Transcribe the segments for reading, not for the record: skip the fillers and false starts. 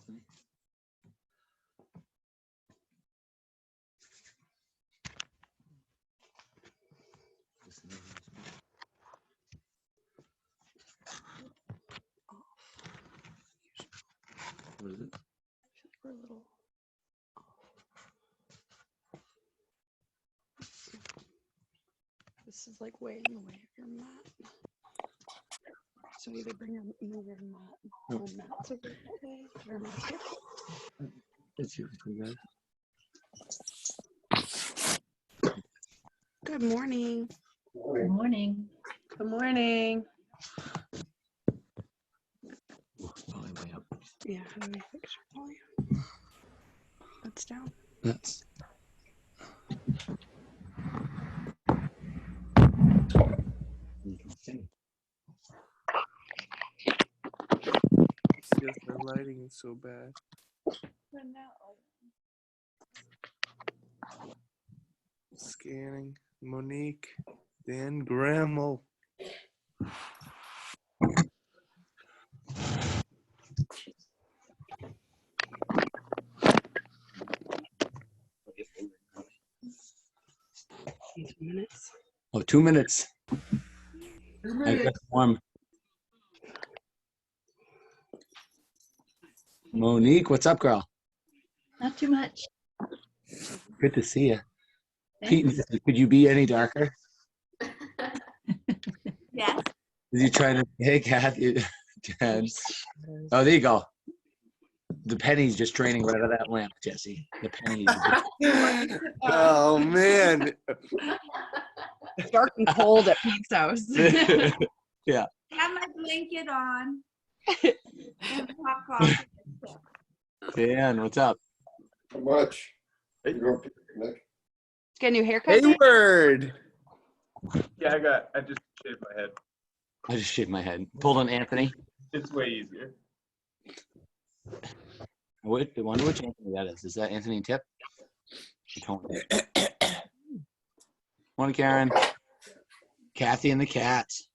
Anthony. What is it? I feel like we're a little off. This is like way in the way of your mat. So either move your mat or mats over that way. Your mat's here. It's usually good. Good morning. Good morning. Good morning. Volume way up. Yeah, how do we fix your volume? That's down. That's. You can sing. Yes, the lighting is so bad. Scanning. Monique. Dan Grammel. Minutes. Oh, 2 minutes. I got warm. Monique, what's up, girl? Not too much. Good to see you. Thanks. Pete, could you be any darker? Yes. Is he trying to? Hey, Kathy. Oh, there you go. The penny's just draining right out of that lamp, Jesse. The penny. Oh, man. It's dark and cold at Pete's house. Yeah. I have my blanket on. And hot coffee. Dan, what's up? How much? You going to Nick? Get a new haircut? Hayward. Yeah, I just shaved my head. I just shaved my head. Pulled on Anthony. It's way easier. I wonder which Anthony that is. Is that Anthony Tip? Morning, Karen. Kathy and the cats.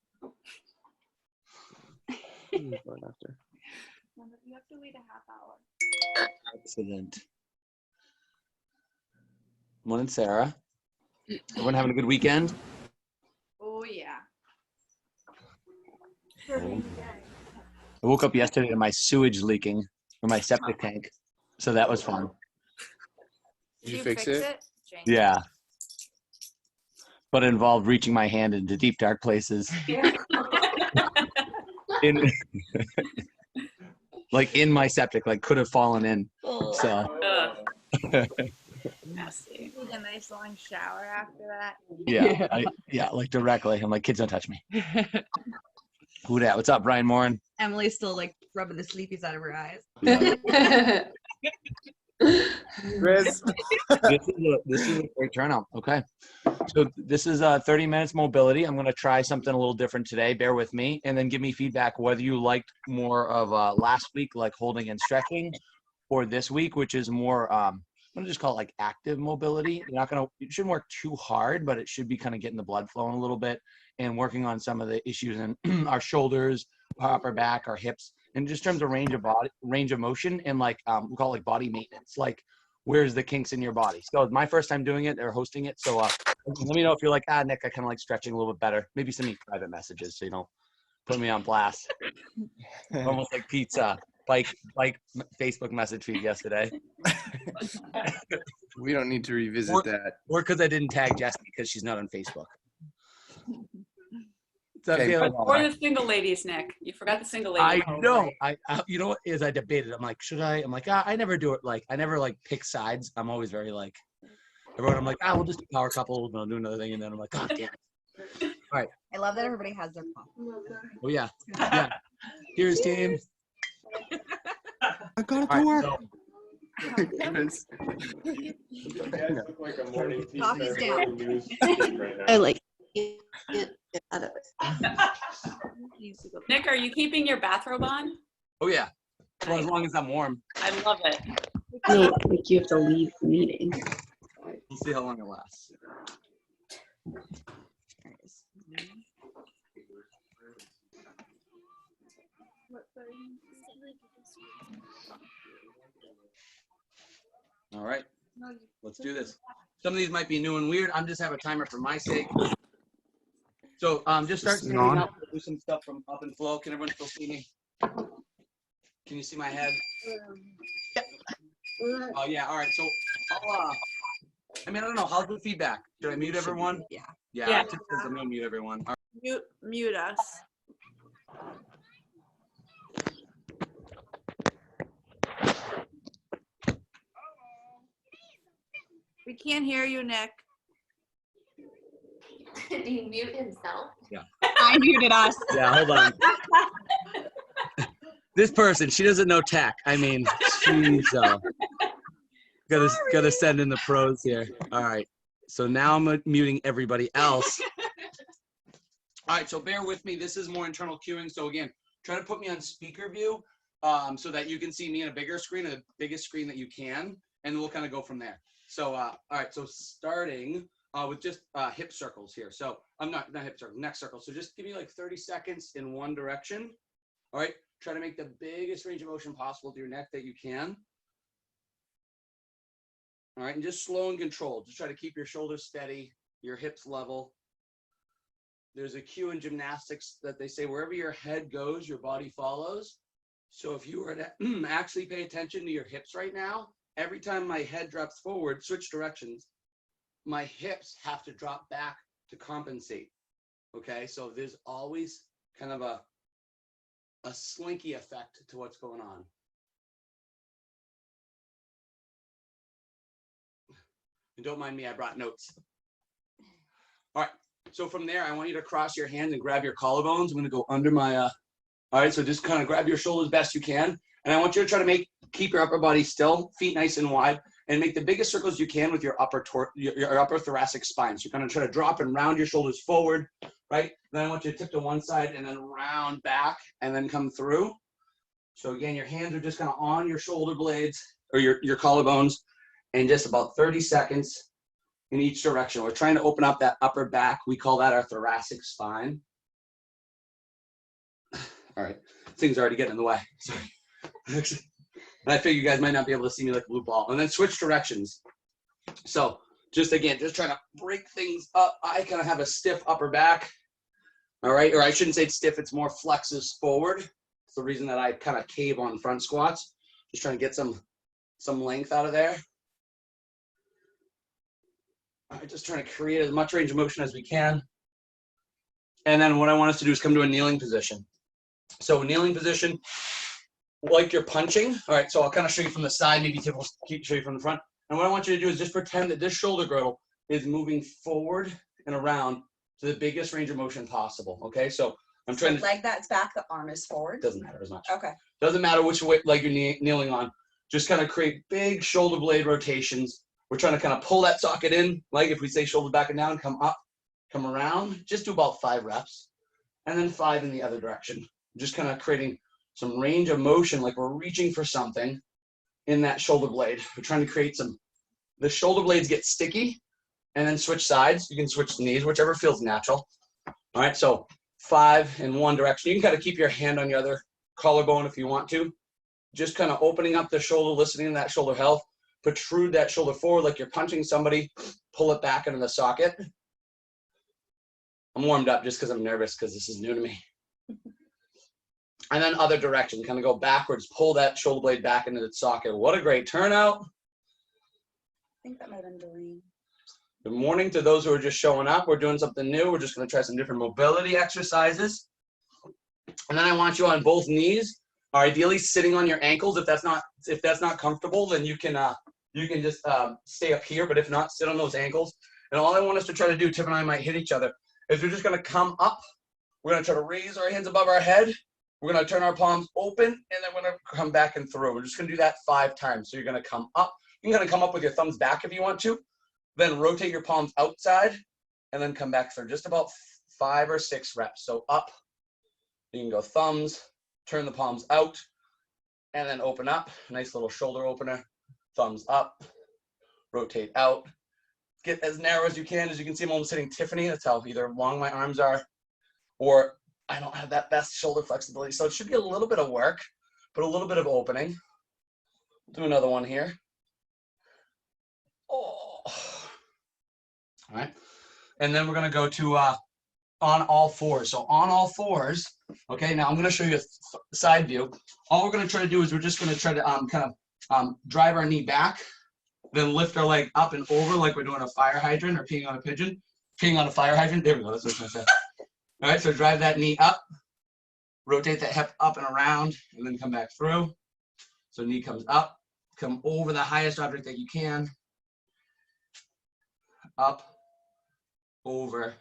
You have to wait a half hour. Excellent. Morning, Sarah. Everyone having a good weekend? Oh, yeah. I woke up yesterday to my sewage leaking from my septic tank, so that was fun. Did you fix it? Jane? Yeah. But it involved reaching my hand into deep, dark places. Like in my septic, like could have fallen in. So. Nasty. Need a nice long shower after that. Yeah, like directly. I'm like, kids, don't touch me. Who dat? What's up, Brian Morin? Emily's still like rubbing the sleepies out of her eyes. Yeah. Chris. This is a great turnout. Okay. So this is 30 minutes mobility. I'm going to try something a little different today. Bear with me. And then give me feedback whether you liked more of last week, like holding and stretching, or this week, which is more, I'm going to just call it like active mobility. You shouldn't work too hard, but it should be kind of getting the blood flowing a little bit and working on some of the issues in our shoulders, our upper back, our hips, and just in terms of range of motion and like, we call it like body maintenance. Like, where's the kinks in your body? So it's my first time doing it or hosting it. So let me know if you're like, Nick, I kind of like stretching a little bit better. Maybe send me private messages so you don't put me on blast. Almost like pizza. Bike Facebook message feed yesterday. We don't need to revisit that. Or because I didn't tag Jessie because she's not on Facebook. Okay. Or the single ladies, Nick. You forgot the single ladies. I know. I you know what is I debated. I'm like, should I? I'm like, I never do it. Like, I never like pick sides. I'm always very like, everyone. I'm like, we'll just do power couple. And I'll do another thing, and then I'm like, God damn it. All right. I love that everybody has their phone. Oh yeah. Yeah. Here's team. I got it to work. Chris. Look like a morning Coffee's down. news right now. I like Nick, are you keeping your bathrobe on? Oh yeah. Well, as long as I'm warm. I love it. no, like you have to leave the meeting. We'll see how long it lasts. All right, let's do this. Some of these might be new and weird. I'm just have a timer for my sake. So just start Just standing nod. up. We'll do some stuff from up and flow. Can everyone still see me? Can you see my head? Oh yeah. All right. So I'll, I mean, I don't know. How's the feedback? Should I mute everyone? Yeah. Yeah. Yeah. It says I'm gonna mute everyone. All Mute us. We can't hear you, Nick. Did he mute himself? I muted us. right. Yeah. Hold on. This person, she doesn't know tech. I mean, she's gotta send in the pros here. All right. So now I'm muting everybody else. All right. So bear with me. This is more internal cueing. So again, try to put me on speaker view so that you can see me in a bigger screen, or the biggest screen that you can, and we'll kind of go from there. So all right. So starting with just hip circles here. So I'm not hip circles, neck circles. So just give me like 30 seconds in one direction. All right. Try to make the biggest range of motion possible to your neck that you can. All right, and just slow and controlled. Just try to keep your shoulders steady, your hips level. There's a cue in gymnastics that they say wherever your head goes, your body follows. So if you were to actually pay attention to your hips right now, every time my head drops forward, switch directions, my hips have to drop back to compensate. Okay, so there's always kind of a slinky effect to what's going on. And don't mind me, I brought notes. All right, so from there, I want you to cross your hands and grab your collarbones. I'm gonna go under my, all right, so just kind of grab your shoulders best you can. And I want you to try to keep your upper body still, feet nice and wide, and make the biggest circles you can with your upper thoracic spine. So you're gonna try to drop and round your shoulders forward, right? Then I want you to tip to one side and then round back and then come through. So again, your hands are just kind of on your shoulder blades or your collarbones, and just about 30 seconds in each direction. We're trying to open up that upper back. We call that our thoracic spine. All right, things are already getting in the way. Sorry. I figure you guys might not be able to see me like a blue ball. And then switch directions. So just again, just trying to break things up. I kind of have a stiff upper back. All right, or I shouldn't say it's stiff, it's more flexes forward. It's the reason that I kind of cave on front squats. Just trying to get some length out of there. All right, just trying to create as much range of motion as we can. And then what I want us to do is come to a kneeling position. So kneeling position, like you're punching. All right, so I'll kind of show you from the side, maybe Tiff will show you from the front. And what I want you to do is just pretend that this shoulder girdle is moving forward and around to the biggest range of motion possible. Okay, so I'm trying to. Leg that's back, the arm is forward. Doesn't matter as much. Okay. Doesn't matter which way leg you're kneeling on. Just kind of create big shoulder blade rotations. We're trying to kind of pull that socket in, like if we say shoulder back and down, come up, come around. Just do about 5 reps, and then 5 in the other direction. Just kind of creating some range of motion, like we're reaching for something in that shoulder blade. We're trying to create the shoulder blades get sticky, and then switch sides. You can switch the knees, whichever feels natural. All right, so 5 in one direction. You can kind of keep your hand on your other collarbone if you want to. Just kind of opening up the shoulder, listening to that shoulder health. Protrude that shoulder forward like you're punching somebody. Pull it back into the socket. I'm warmed up just because I'm nervous because this is new to me. And then other direction, kind of go backwards, pull that shoulder blade back into the socket. What a great turnout. I think that might have been Doreen. Good morning to those who are just showing up. We're doing something new. We're just going to try some different mobility exercises. And then I want you on both knees, or ideally sitting on your ankles. If that's not comfortable, then you can just stay up here. But if not, sit on those ankles. And all I want us to try to do, Tiff and I might hit each other, is we're just going to come up. We're going to try to raise our hands above our head. We're going to turn our palms open, and then we're going to come back and through. We're just going to do that 5 times. So you're going to come up. You're going to come up with your thumbs back if you want to. Then rotate your palms outside, and then come back through. Just about 5 or 6 reps. So up. You can go thumbs, turn the palms out, and then open up. Nice little shoulder opener. Thumbs up, rotate out. Get as narrow as you can. As you can see, I'm almost hitting Tiffany. That's how either long my arms are, or I don't have that best shoulder flexibility. So it should be a little bit of work, but a little bit of opening. Do another one here. Oh. All right. And then we're going to go to on all fours. So on all fours, okay, now I'm going to show you a side view. All we're going to try to do is we're just going to try to kind of drive our knee back, then lift our leg up and over like we're doing a fire hydrant or peeing on a pigeon. Peeing on a fire hydrant. There we go. That's what I was going to say. All right, so drive that knee up, rotate that hip up and around, and then come back through. So knee comes up, come over the highest object that you can, up, over,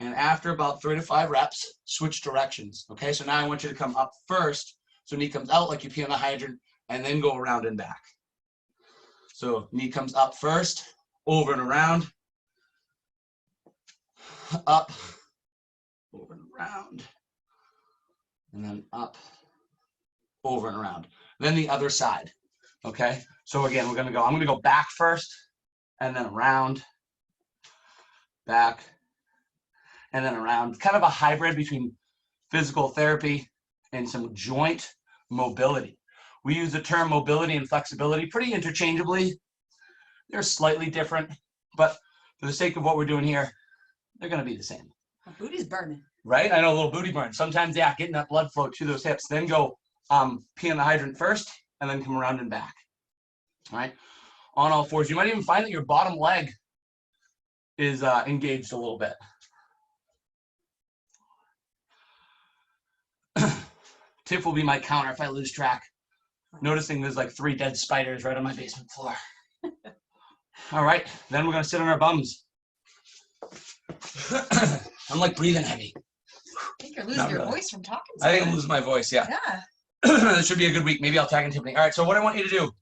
and after about 3 to 5 reps, switch directions. Okay, so now I want you to come up first, so knee comes out like you pee on a hydrant, and then go around and back. So knee comes up first, over and around, up, over and around, and then up, over and around. Then the other side. Okay, so again, I'm gonna go back first, and then around, back, and then around. Kind of a hybrid between physical therapy and some joint mobility. We use the term mobility and flexibility pretty interchangeably. They're slightly different, but for the sake of what we're doing here, they're gonna be the same. My booty's burning. Right? I know, a little booty burn. Sometimes, yeah, getting that blood flow to those hips. Then go pee on the hydrant first, and then come around and back. All right? On all fours. You might even find that your bottom leg is engaged a little bit. Tiff will be my counter if I lose track. Noticing there's like 3 dead spiders right on my basement floor. All right, then we're gonna sit on our bums. I'm like breathing heavy. I think you're losing your voice from talking. I think I'm losing my voice, yeah. Yeah. This should be a good week. Maybe I'll tag in Tiffany. All right, so what I want you to do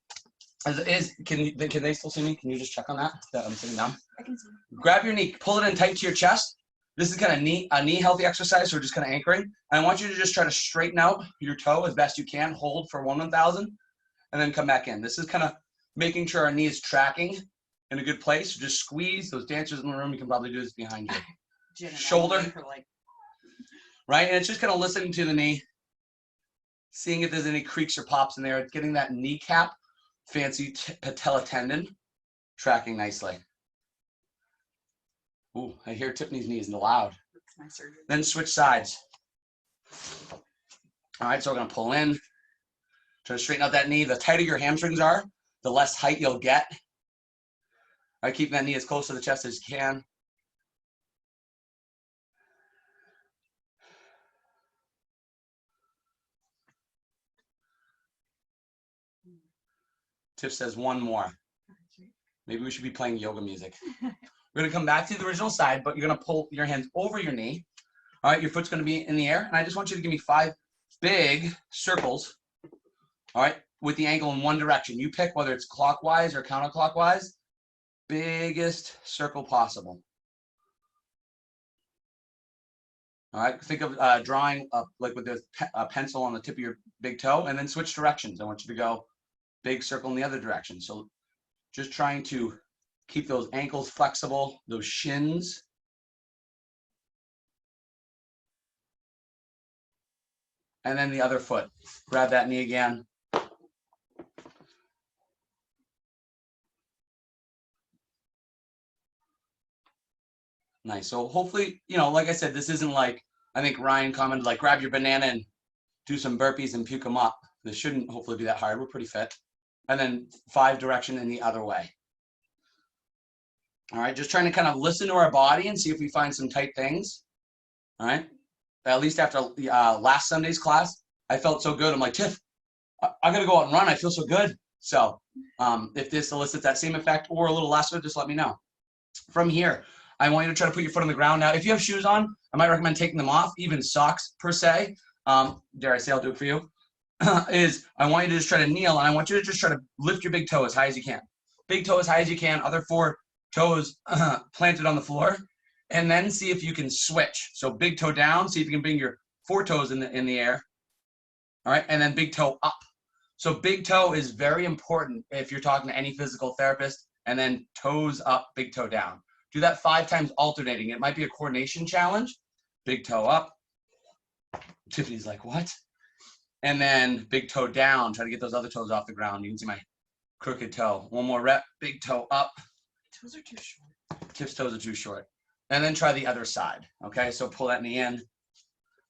can they still see me? Can you just check on that I'm sitting down? I can see. Grab your knee, pull it in tight to your chest. This is kind of a knee healthy exercise, so we're just kind of anchoring. And I want you to just try to straighten out your toe as best you can, hold for 1/1000, and then come back in. This is kind of making sure our knee is tracking in a good place. Just squeeze. Those dancers in the room, you can probably do this behind you. Shoulder. Right, and it's just kind of listening to the knee, seeing if there's any creaks or pops in there. It's getting that kneecap, fancy patella tendon, tracking nicely. Ooh, I hear Tiffany's knee is loud. That's my surgery. Then switch sides. All right, so we're gonna pull in, try to straighten out that knee. The tighter your hamstrings are, the less height you'll get. All right, keep that knee as close to the chest as you can. Tiff says 1 more. Maybe we should be playing yoga music. We're gonna come back to the original side, but you're gonna pull your hands over your knee. All right, your foot's gonna be in the air, and I just want you to give me 5 big circles, all right, with the ankle in one direction. You pick whether it's clockwise or counterclockwise, biggest circle possible. All right, think of drawing up like with a pencil on the tip of your big toe, and then switch directions. I want you to go big circle in the other direction. So just trying to keep those ankles flexible, those shins. And then the other foot. Grab that knee again. Nice. So hopefully, like I said, this isn't like, I think Ryan commented, like grab your banana and do some burpees and puke them up. This shouldn't hopefully be that hard. We're pretty fit. And then 5 direction in the other way. All right, just trying to kind of listen to our body and see if we find some tight things. All right, at least after last Sunday's class, I felt so good. I'm like, Tiff, I'm gonna go out and run. I feel so good. So if this elicits that same effect or a little less of it, just let me know. From here, I want you to try to put your foot on the ground. Now, if you have shoes on, I might recommend taking them off, even socks per se. Dare I say I'll do it for you. Is I want you to just try to kneel, and I want you to just try to lift your big toe as high as you can. Big toe as high as you can, other 4 toes planted on the floor, and then see if you can switch. So big toe down, see if you can bring your 4 toes in the air. All right, and then big toe up. So big toe is very important if you're talking to any physical therapist, and then toes up, big toe down. Do that 5 times alternating. It might be a coordination challenge. big toe up. Tiffany's like, what? And then big toe down, try to get those other toes off the ground. You can see my crooked toe. One more rep, big toe up. Toes are too short. Tips toes are too short. And then try the other side, okay? So pull that knee in,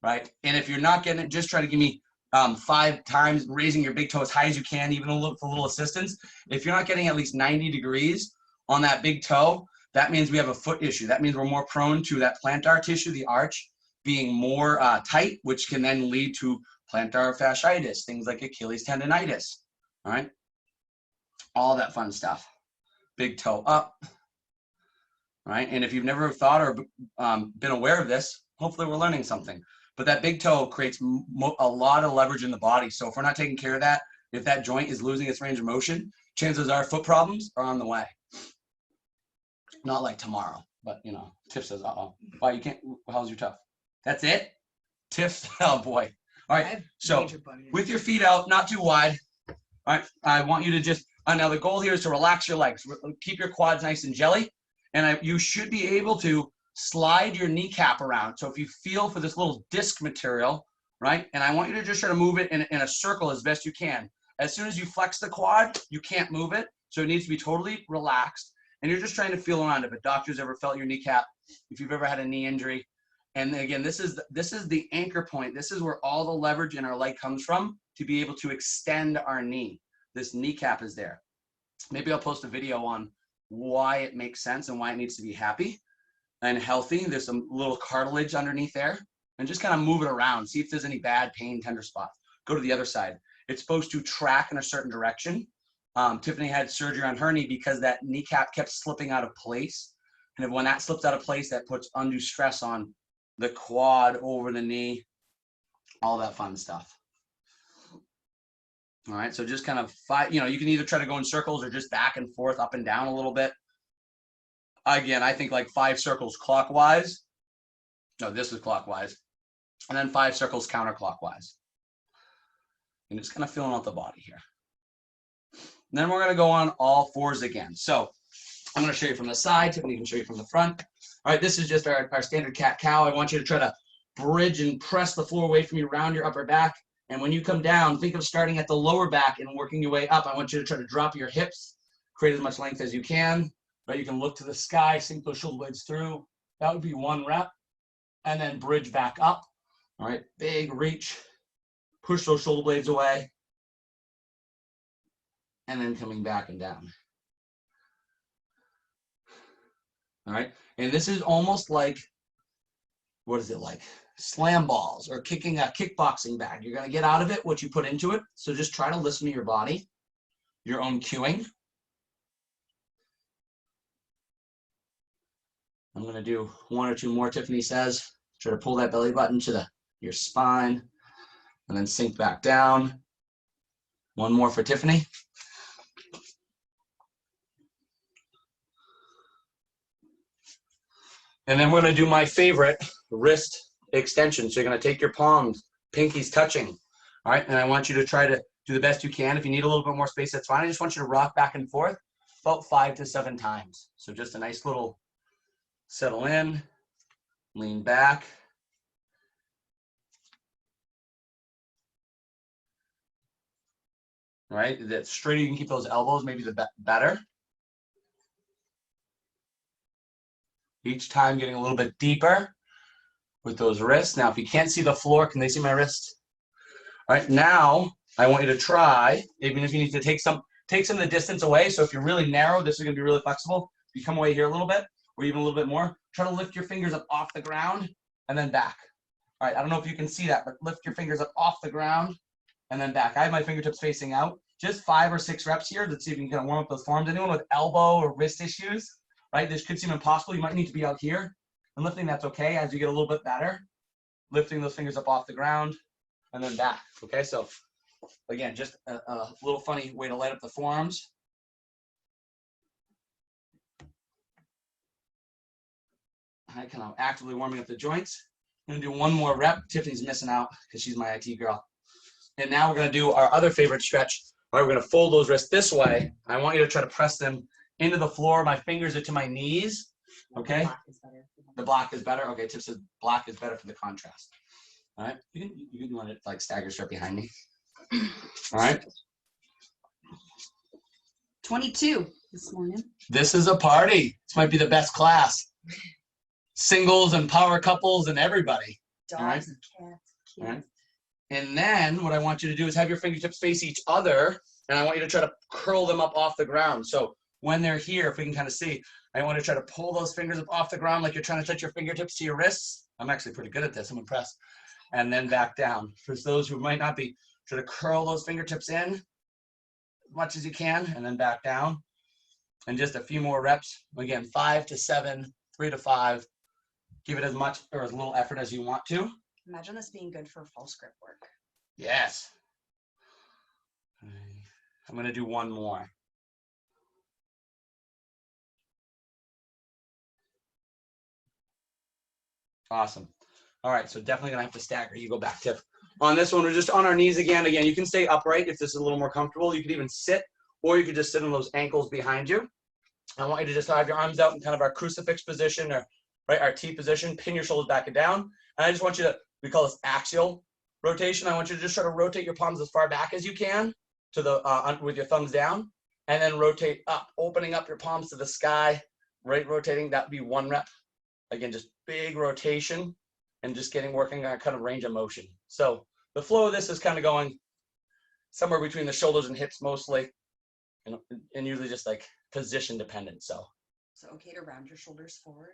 right? And if you're not getting it, just try to give me 5 times, raising your big toe as high as you can, even with a little assistance. If you're not getting at least 90 degrees on that big toe, that means we have a foot issue. That means we're more prone to that plantar tissue, the arch, being more tight, which can then lead to plantar fasciitis, things like Achilles tendonitis, all right? All that fun stuff. Big toe up, all right? And if you've never thought or been aware of this, hopefully we're learning something. But that big toe creates a lot of leverage in the body. So if we're not taking care of that, if that joint is losing its range of motion, chances are foot problems are on the way. Not like tomorrow, but you know, Tiff says, uh-oh. Why you can't, how's your toe? That's it? Tiff, oh boy. All right, so with your feet out, not too wide. All right, I want you to just, now the goal here is to relax your legs. Keep your quads nice and jelly. And you should be able to slide your kneecap around. So if you feel for this little disc material, right? And I want you to just try to move it in a circle as best you can. As soon as you flex the quad, you can't move it. So it needs to be totally relaxed. And you're just trying to feel around. If a doctor's ever felt your kneecap, if you've ever had a knee injury. And again, this is the anchor point. This is where all the leverage in our leg comes from to be able to extend our knee. This kneecap is there. Maybe I'll post a video on why it makes sense and why it needs to be happy and healthy. There's some little cartilage underneath there, and just kind of move it around. See if there's any bad pain, tender spots. Go to the other side. It's supposed to track in a certain direction. Tiffany had surgery on her knee because that kneecap kept slipping out of place. And when that slips out of place, that puts undue stress on the quad over the knee, all that fun stuff. All right, so just kind of you can either try to go in circles or just back and forth, up and down a little bit. Again, I think like 5 circles clockwise. No, this is clockwise. And then 5 circles counterclockwise. And just kind of feeling out the body here. And then we're going to go on all 4s again. So I'm going to show you from the side. Tiffany can show you from the front. All right, this is just our standard cat-cow. I want you to try to bridge and press the floor away from you around your upper back. And when you come down, think of starting at the lower back and working your way up. I want you to try to drop your hips, create as much length as you can. Right, you can look to the sky, sink those shoulder blades through. That would be 1 rep. And then bridge back up. All right, big reach. Push those shoulder blades away. And then coming back and down. All right, and this is almost like, what is it like? Slam balls or kicking a kickboxing bag. You're going to get out of it what you put into it. So just try to listen to your body, your own cueing. I'm going to do 1 or 2 more, Tiffany says. Try to pull that belly button to your spine and then sink back down. 1 more for Tiffany. And then we're going to do my favorite, wrist extension. So you're going to take your palms, pinkies touching. All right, and I want you to try to do the best you can. If you need a little bit more space, that's fine. I just want you to rock back and forth about 5 to 7 times. So just a nice little settle in, lean back. All right, the straighter you can keep those elbows, maybe the better. Each time getting a little bit deeper with those wrists. Now, if you can't see the floor, can they see my wrist? All right, now I want you to try, even if you need to take some of the distance away. So if you're really narrow, this is going to be really flexible. If you come away here a little bit, or even a little bit more, try to lift your fingers up off the ground and then back. All right, I don't know if you can see that, but lift your fingers up off the ground and then back. I have my fingertips facing out. Just 5 or 6 reps here. Let's see if you can kind of warm up those forearms. Anyone with elbow or wrist issues, right? This could seem impossible. You might need to be out here. And lifting, that's okay as you get a little bit better. Lifting those fingers up off the ground and then back. Okay, so again, just a little funny way to light up the forearms. I kind of actively warming up the joints. I'm gonna do 1 more rep. Tiffany's missing out because she's my IT girl. And now we're gonna do our other favorite stretch. All right, we're gonna fold those wrists this way. I want you to try to press them into the floor. My fingers are to my knees, okay? The black is better? Okay, Tiff says black is better for the contrast. All right, you can let it like stagger straight behind me. All right. 22 this morning. This is a party. This might be the best class. Singles and power couples and everybody. Dogs All right. and cats. All right. And then what I want you to do is have your fingertips face each other, and I want you to try to curl them up off the ground. So when they're here, if we can kind of see, I want to try to pull those fingers up off the ground like you're trying to touch your fingertips to your wrists. I'm actually pretty good at this. I'm impressed. And then back down. For those who might not be, try to curl those fingertips in as much as you can, and then back down. And just a few more reps. Again, 5 to 7, 3 to 5. Give it as much or as little effort as you want to. Imagine this being good for false grip work. Yes. I'm going to do one more. Awesome. All right, so definitely going to have to stagger. You go back, Tiff. On this one, we're just on our knees again. Again, you can stay upright if this is a little more comfortable. You could even sit, or you could just sit on those ankles behind you. I want you to just have your arms out in kind of our crucifix position, or right, our T position. Pin your shoulders back and down. And I just want you to, we call this axial rotation. I want you to just try to rotate your palms as far back as you can to the with your thumbs down, and then rotate up, opening up your palms to the sky, right, rotating. That would be one rep. Again, just big rotation and just working on kind of range of motion. So the flow of this is kind of going somewhere between the shoulders and hips mostly, and usually just like position dependent. So okay to round your shoulders forward?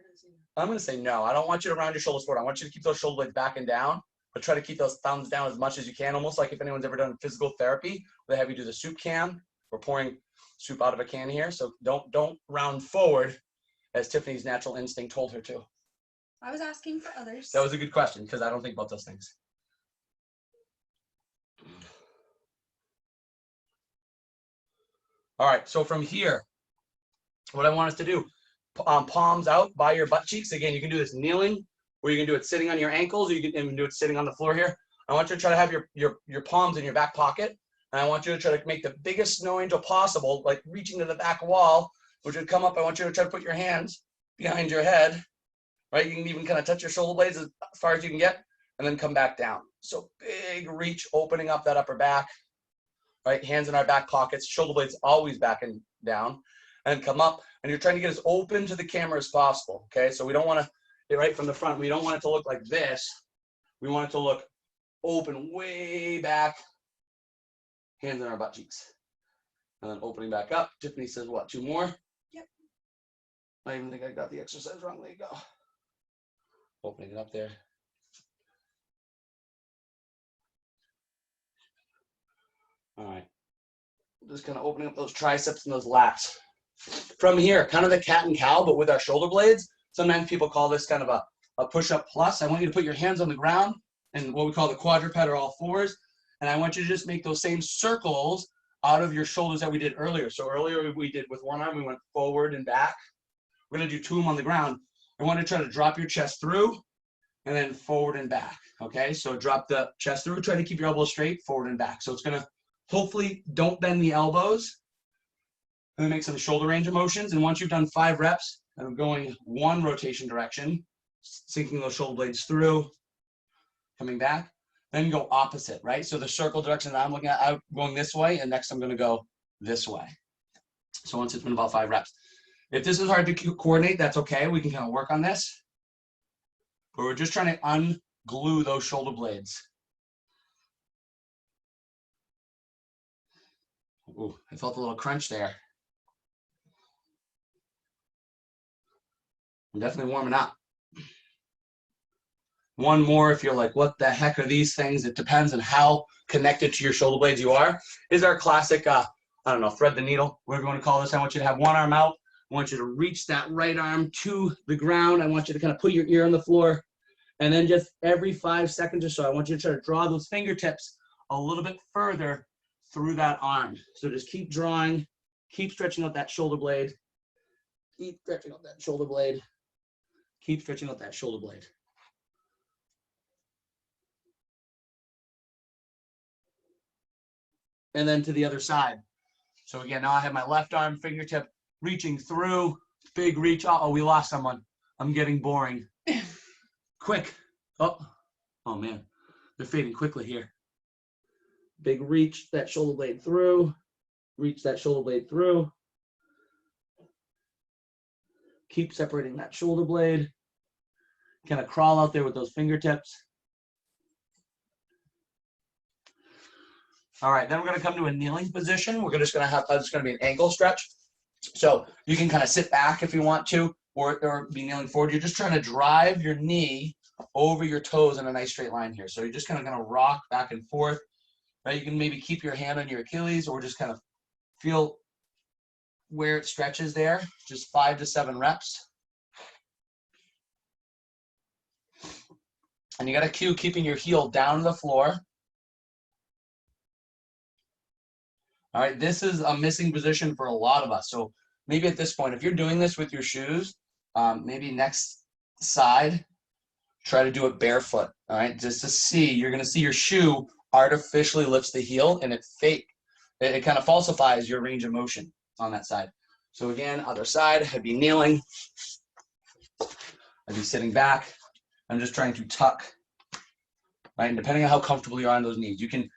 I'm going to say no. I don't want you to round your shoulders forward. I want you to keep those shoulder blades back and down, but try to keep those thumbs down as much as you can, almost like if anyone's ever done physical therapy, they have you do the soup can. We're pouring soup out of a can here, so don't round forward as Tiffany's natural instinct told her to. I was asking for others. That was a good question because I don't think about those things. All right, so from here, what I want us to do, palms out by your butt cheeks. Again, you can do this kneeling, or you can do it sitting on your ankles, or you can even do it sitting on the floor here. I want you to try to have your palms in your back pocket, and I want you to try to make the biggest snow angel possible, like reaching to the back wall, which would come up. I want you to try to put your hands behind your head, right? You can even kind of touch your shoulder blades as far as you can get, and then come back down. So big reach, opening up that upper back, right? Hands in our back pockets, shoulder blades always back and down, and come up. And you're trying to get as open to the camera as possible, okay? So we don't want to, right from the front, we don't want it to look like this. We want it to look open way back, hands in our butt cheeks. And then opening back up. Tiffany says, what, 2 more? Yep. I even think I got the exercise wrong. There you go. Opening it up there. All right. Just kind of opening up those triceps and those lats. From here, kind of the cat and cow, but with our shoulder blades. Sometimes people call this kind of a push-up plus. I want you to put your hands on the ground and what we call the quadruped or all fours. And I want you to just make those same circles out of your shoulders that we did earlier. So earlier we did with one arm, we went forward and back. We're going to do 2 of them on the ground. I want to try to drop your chest through and then forward and back. Okay, so drop the chest through. Try to keep your elbows straight, forward and back. So it's going to hopefully don't bend the elbows. And then make some shoulder range of motions. And once you've done 5 reps of going one rotation direction, sinking those shoulder blades through, coming back, then go opposite, right? So the circle direction that I'm looking at, I'm going this way, and next I'm going to go this way. So once it's been about 5 reps. If this is hard to coordinate, that's okay. We can kind of work on this. But we're just trying to unglue those shoulder blades. Ooh, I felt a little crunch there. I'm definitely warming up. One more if you're like, what the heck are these things? It depends on how connected to your shoulder blades you are. Is our classic, I don't know, thread the needle, whatever you want to call this. I want you to have one arm out. I want you to reach that right arm to the ground. I want you to kind of put your ear on the floor. And then just every 5 seconds or so, I want you to try to draw those fingertips a little bit further through that arm. So just keep drawing, keep stretching out that shoulder blade. Keep stretching out that shoulder blade. Keep stretching out that shoulder blade. And then to the other side. So again, now I have my left arm fingertip reaching through, big reach. Uh-oh, we lost someone. I'm getting boring. Quick. Oh man, they're fading quickly here. Big reach that shoulder blade through. Reach that shoulder blade through. Keep separating that shoulder blade. Kind of crawl out there with those fingertips. All right, then we're going to come to a kneeling position. We're just going to have, it's going to be an ankle stretch. So you can kind of sit back if you want to, or be kneeling forward. You're just trying to drive your knee over your toes in a nice straight line here. So you're just kind of going to rock back and forth. Right? You can maybe keep your hand on your Achilles or just kind of feel where it stretches there. Just 5 to 7 reps. And you got to cue keeping your heel down to the floor. All right, this is a missing position for a lot of us. So maybe at this point, if you're doing this with your shoes, maybe next side, try to do it barefoot. All right, just to see, you're going to see your shoe artificially lifts the heel and it kind of falsifies your range of motion on that side. So again, other side, I'd be kneeling. I'd be sitting back. I'm just trying to tuck, right? And depending on how comfortable you are on those knees, you can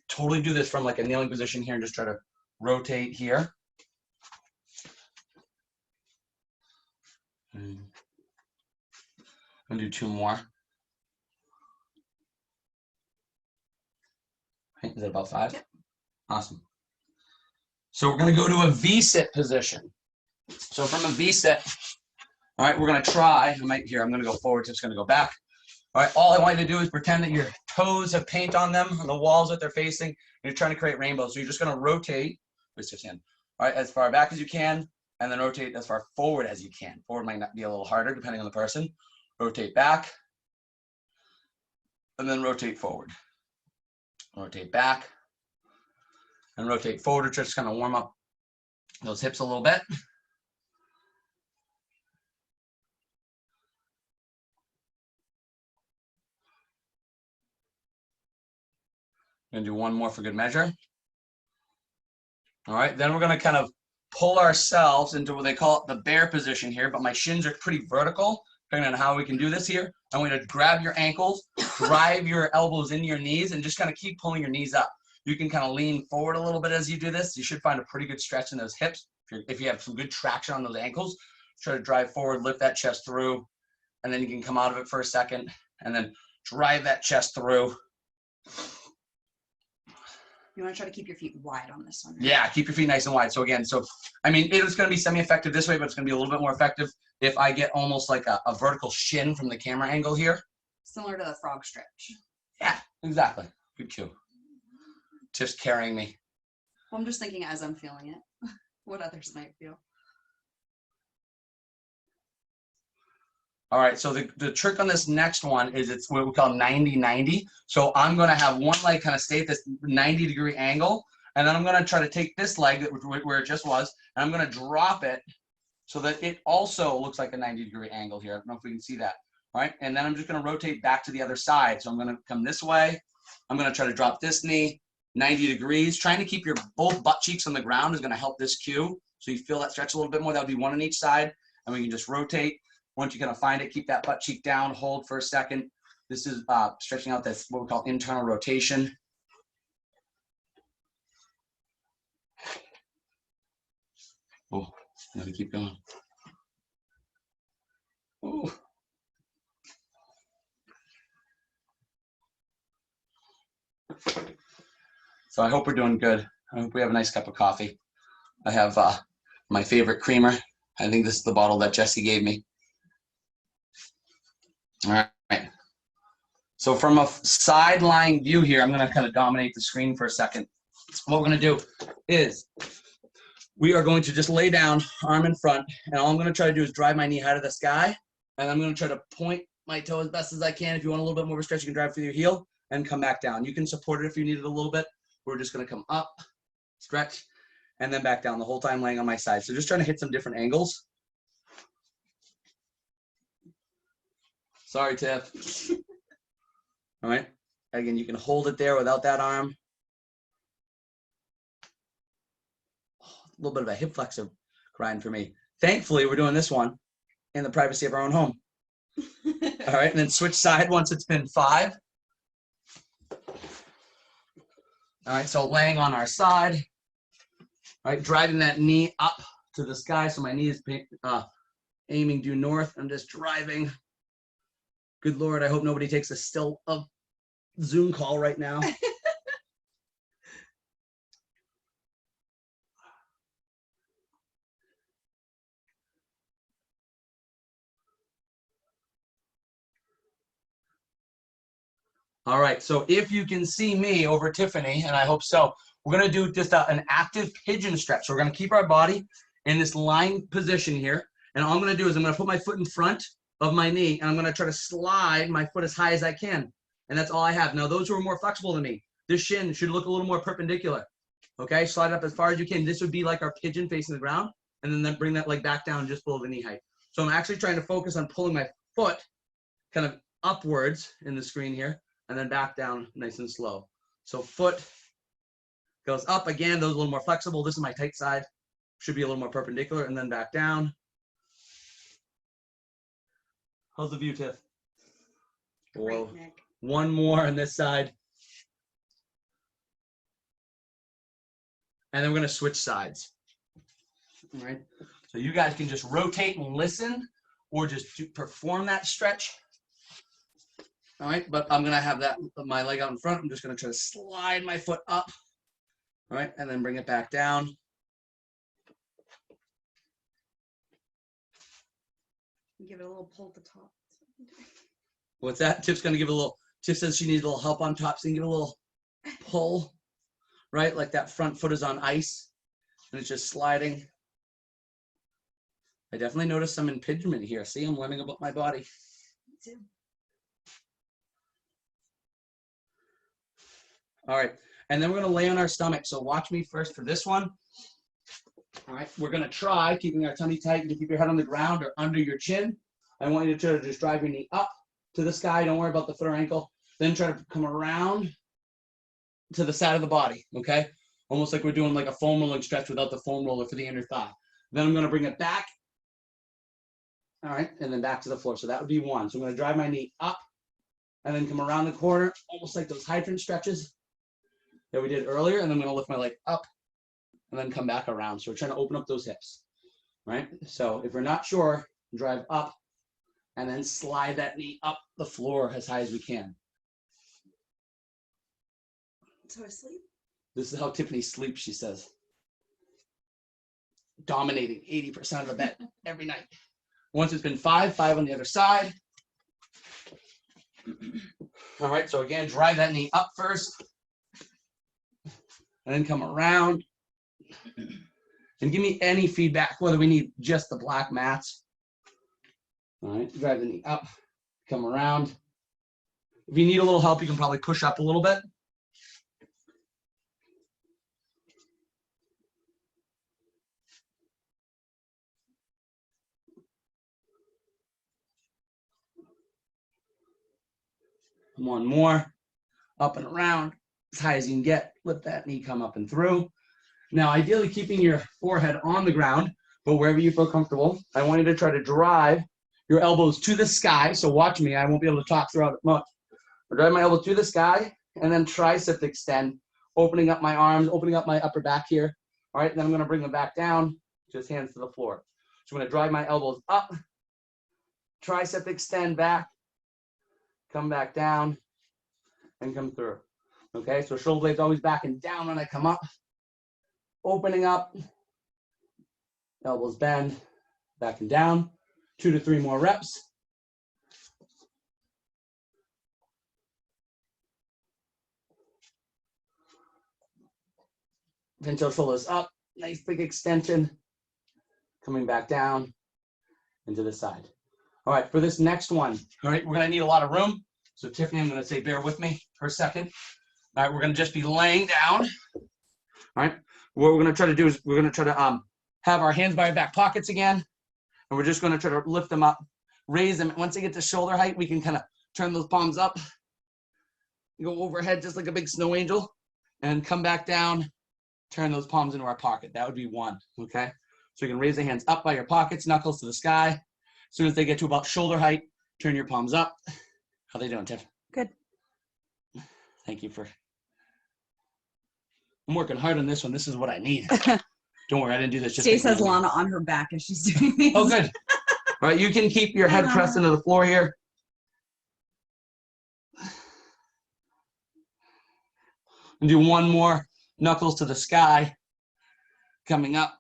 totally do this from like a kneeling position here and just try to rotate here. I'm gonna do 2 more. Is that about 5? Yep. Awesome. So we're gonna go to a V-sit position. So from a V-sit, all right, we're gonna try, I'm gonna go forward, just gonna go back. All right, all I want you to do is pretend that your toes have paint on them, on the walls that they're facing, and you're trying to create rainbows. So you're just gonna rotate, twist your hand, all right, as far back as you can, and then rotate as far forward as you can. Forward might not be a little harder depending on the person. Rotate back, and then rotate forward. Rotate back, and rotate forward, just kind of warm up those hips a little bit. Gonna do 1 more for good measure. All right, then we're gonna kind of pull ourselves into what they call the bear position here, but my shins are pretty vertical, depending on how we can do this here. I want you to grab your ankles, drive your elbows into your knees, and just kind of keep pulling your knees up. You can kind of lean forward a little bit as you do this. You should find a pretty good stretch in those hips. If you have some good traction on those ankles, try to drive forward, lift that chest through, and then you can come out of it for a second, and then drive that chest through. You want to try to keep your feet wide on this one. Right? Yeah, keep your feet nice and wide. So again, I mean, it is going to be semi-effective this way, but it's going to be a little bit more effective if I get almost like a vertical shin from the camera angle here. Similar to the frog stretch. Yeah, exactly. Good cue. Just carrying me. Well, I'm just thinking as I'm feeling it, what others might feel. All right, so the trick on this next one is it's what we call 90-90. So I'm going to have one leg kind of stay at this 90-degree angle, and then I'm going to try to take this leg where it just was, and I'm going to drop it so that it also looks like a 90-degree angle here. I don't know if we can see that. All right, and then I'm just going to rotate back to the other side. So I'm going to come this way. I'm going to try to drop this knee 90 degrees. Trying to keep your both butt cheeks on the ground is going to help this cue. So you feel that stretch a little bit more. That would be 1 on each side, and we can just rotate. Once you kind of find it, keep that butt cheek down, hold for a second. This is stretching out that's what we call internal rotation. Oh, I'm gonna keep going. Oh. So I hope we're doing good. I hope we have a nice cup of coffee. I have my favorite creamer. I think this is the bottle that Jesse gave me. All right. So from a side-lying view here, I'm going to kind of dominate the screen for a second. What we're going to do is we are going to just lay down, arm in front, and all I'm going to try to do is drive my knee high to the sky, and I'm going to try to point my toe as best as I can. If you want a little bit more of a stretch, you can drive through your heel and come back down. You can support it if you need it a little bit. We're just going to come up, stretch, and then back down the whole time laying on my side. So just trying to hit some different angles. Sorry, Tiff. All right. Again, you can hold it there without that arm. A little bit of a hip flexor grind for me. Thankfully, we're doing this one in the privacy of our own home. All right, and then switch side once it's been 5. All right, so laying on our side. All right, driving that knee up to the sky. So my knee is aiming due north. I'm just driving. Good Lord, I hope nobody takes a still of Zoom call right now. All right, so if you can see me over Tiffany, and I hope so, we're gonna do just an active pigeon stretch. So we're gonna keep our body in this lying position here. And all I'm gonna do is I'm gonna put my foot in front of my knee, and I'm gonna try to slide my foot as high as I can. And that's all I have. Now, those who are more flexible than me, this shin should look a little more perpendicular. Okay, slide it up as far as you can. This would be like our pigeon facing the ground, and then bring that leg back down just below the knee height. So I'm actually trying to focus on pulling my foot kind of upwards in the screen here, and then back down nice and slow. So foot goes up again, those a little more flexible. This is my tight side. Should be a little more perpendicular, and then back down. How's the view, Tiff? Whoa. Great, Nick. One more on this side. And then we're gonna switch sides. All right, so you guys can just rotate and listen, or just perform that stretch. All right, but I'm gonna have that my leg out in front. I'm just gonna try to slide my foot up. All right, and then bring it back down. Give it a little pull at the top. What's that? Tiff's gonna give it a little. Tiff says she needs a little help on top, so you can give it a little pull, right? Like that front foot is on ice, and it's just sliding. I definitely noticed some impingement here. See, I'm learning about my body. Me too. All right, and then we're gonna lay on our stomach. So watch me first for this one. All right, we're gonna try keeping our tummy tight and to keep your head on the ground or under your chin. I want you to try to just drive your knee up to the sky. Don't worry about the foot or ankle. Then try to come around to the side of the body, okay? Almost like we're doing like a foam rolling stretch without the foam roller for the inner thigh. Then I'm gonna bring it back. All right, and then back to the floor. So that would be 1. So I'm gonna drive my knee up and then come around the corner, almost like those hydrant stretches that we did earlier. And then I'm gonna lift my leg up and then come back around. So we're trying to open up those hips, right? So if we're not sure, drive up and then slide that knee up the floor as high as we can. So I sleep. This is how Tiffany sleeps, she says. Dominating 80% of the bed every night. Once it's been 5 on the other side. All right, so again, drive that knee up first. And then come around. And give me any feedback, whether we need just the black mats. All right, drive the knee up, come around. If you need a little help, you can probably push up a little bit. One more, up and around, as high as you can get. Let that knee come up and through. Now, ideally keeping your forehead on the ground, but wherever you feel comfortable, I want you to try to drive your elbows to the sky. So watch me, I won't be able to talk throughout it much. I'll drive my elbow to the sky and then tricep extend, opening up my arms, opening up my upper back here. All right, then I'm gonna bring them back down, just hands to the floor. So I'm gonna drive my elbows up, tricep extend back, come back down, and come through. Okay, so shoulder blades always back and down when I come up. Opening up, elbows bend, back and down. 2 to 3 more reps. Pinto shoulders up, nice big extension. Coming back down and to the side. All right, for this next one, all right, we're gonna need a lot of room. So Tiffany, I'm gonna say bear with me for a second. All right, we're gonna just be laying down. All right, what we're gonna try to do is we're gonna try to have our hands by our back pockets again. And we're just gonna try to lift them up, raise them. Once they get to shoulder height, we can kind of turn those palms up, go overhead just like a big snow angel, and come back down, turn those palms into our pocket. That would be 1, okay? So you can raise the hands up by your pockets, knuckles to the sky, soon as they get to about shoulder height, turn your palms up. How they doing, Tiff? Good. Thank you for. I'm working hard on this one. This is what I need. Don't worry, I didn't do this. Stace has Lana on her back as she's doing these. Oh, good. All right, you can keep your head pressed into the floor here. And do one more. Knuckles to the sky. Coming up.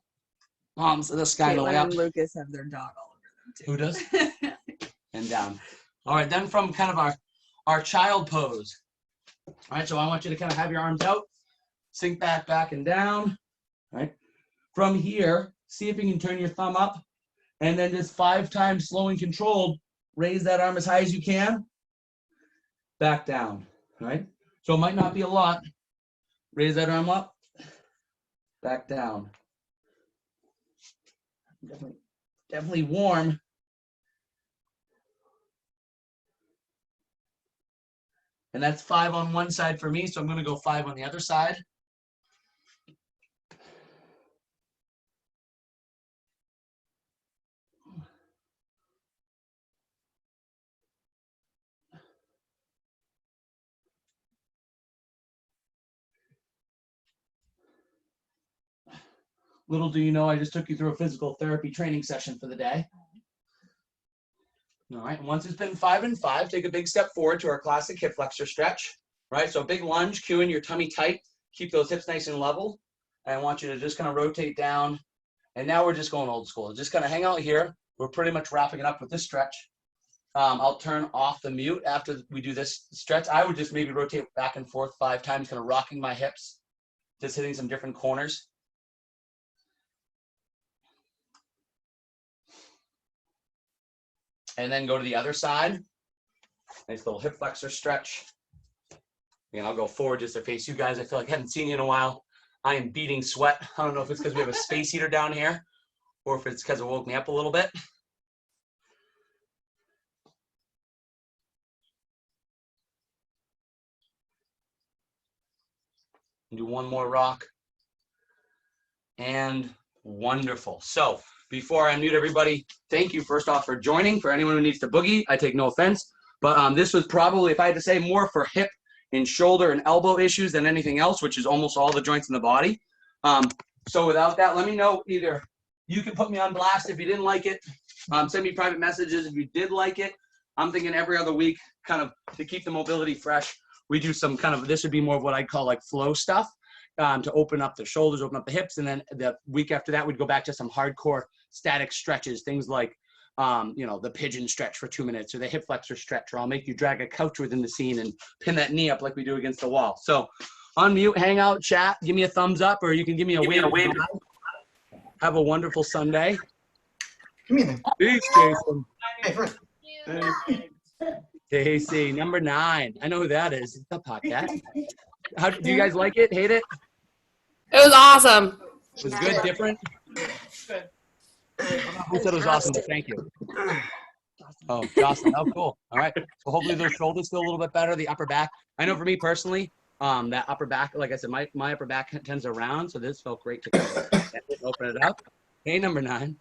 Palms to the sky. Caitlin Up. and Lucas have their dog all over them too. Who does? And down. All right, then from kind of our child pose. All right, so I want you to kind of have your arms out. Sink back and down. All right. From here, see if you can turn your thumb up. And then just 5 times slow and controlled, raise that arm as high as you can. Back down. All right. So it might not be a lot. Raise that arm up. Back down. Definitely warm. And that's 5 on one side for me, so I'm going to go 5 on the other side. Little do you know, I just took you through a physical therapy training session for the day. All right, and once it's been 5 and 5, take a big step forward to our classic hip flexor stretch. Right, so a big lunge, cueing your tummy tight. Keep those hips nice and level. And I want you to just kind of rotate down. And now we're just going old school. Just kind of hang out here. We're pretty much wrapping it up with this stretch. I'll turn off the mute after we do this stretch. I would just maybe rotate back and forth 5 times, kind of rocking my hips, just hitting some different corners. And then go to the other side. Nice little hip flexor stretch. And I'll go forward just to face you guys. I feel like I haven't seen you in a while. I am beating sweat. I don't know if it's because we have a space heater down here or if it's because it woke me up a little bit. Do one more rock. And wonderful. So before I mute everybody, thank you first off for joining. For anyone who needs to boogie, I take no offense. But this was probably, if I had to say, more for hip and shoulder and elbow issues than anything else, which is almost all the joints in the body. So without that, let me know. Either you can put me on blast if you didn't like it. Send me private messages if you did like it. I'm thinking every other week, kind of to keep the mobility fresh, we do some kind of, this would be more of what I'd call like flow stuff to open up the shoulders, open up the hips. And then the week after that, we'd go back to some hardcore static stretches, things like, the pigeon stretch for 2 minutes or the hip flexor stretch, or I'll make you drag a couch within the scene and pin that knee up like we do against the wall. So unmute, hang out, chat, give me a thumbs up, or you can give me a wave. Have a wonderful Sunday. Come here. Peace, Jason. Hey, friend. Casey, number 9. I know who that is. It's the podcast. How do you guys like it? Hate it? It was awesome. It was good, different? Who said it was awesome? Thank you. Oh, Jocelyn. Oh, cool. All right. So hopefully those shoulders feel a little bit better. The upper back. I know for me personally, that upper back, like I said, my upper back tends to round, so this felt great to open it up. Hey, number 9.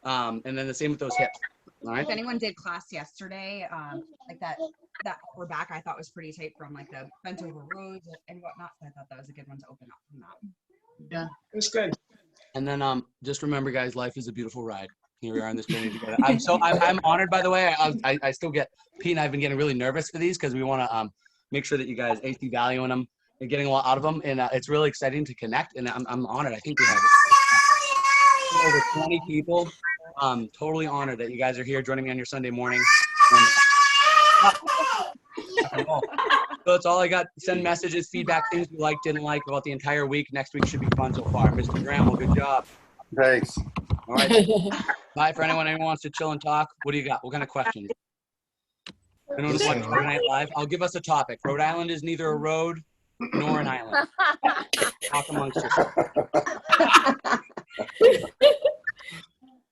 And then the same with those hips. All right. If anyone did class yesterday, like that upper back I thought was pretty tight from like the bent over rows and whatnot. So I thought that was a good one to open up from that. Yeah, it's good. And then just remember, guys, life is a beautiful ride. Here we are on this journey together. I'm honored, by the way. I still get, Pete and I have been getting really nervous for these because we want to make sure that you guys see value in them and getting a lot out of them. And it's really exciting to connect. And I'm honored. I think we have over 20 people. Totally honored that you guys are here joining me on your Sunday morning. So that's all I got. Send messages, feedback, things you liked, didn't like about the entire week. Next week should be fun so far. Mr. Gramble, good job. Thanks. All right. Bye for anyone who wants to chill and talk. What do you got? What kind of questions? Anyone who wants Rhode Island Live? I'll give us a topic. Rhode Island is neither a road nor an island. Talk amongst yourselves.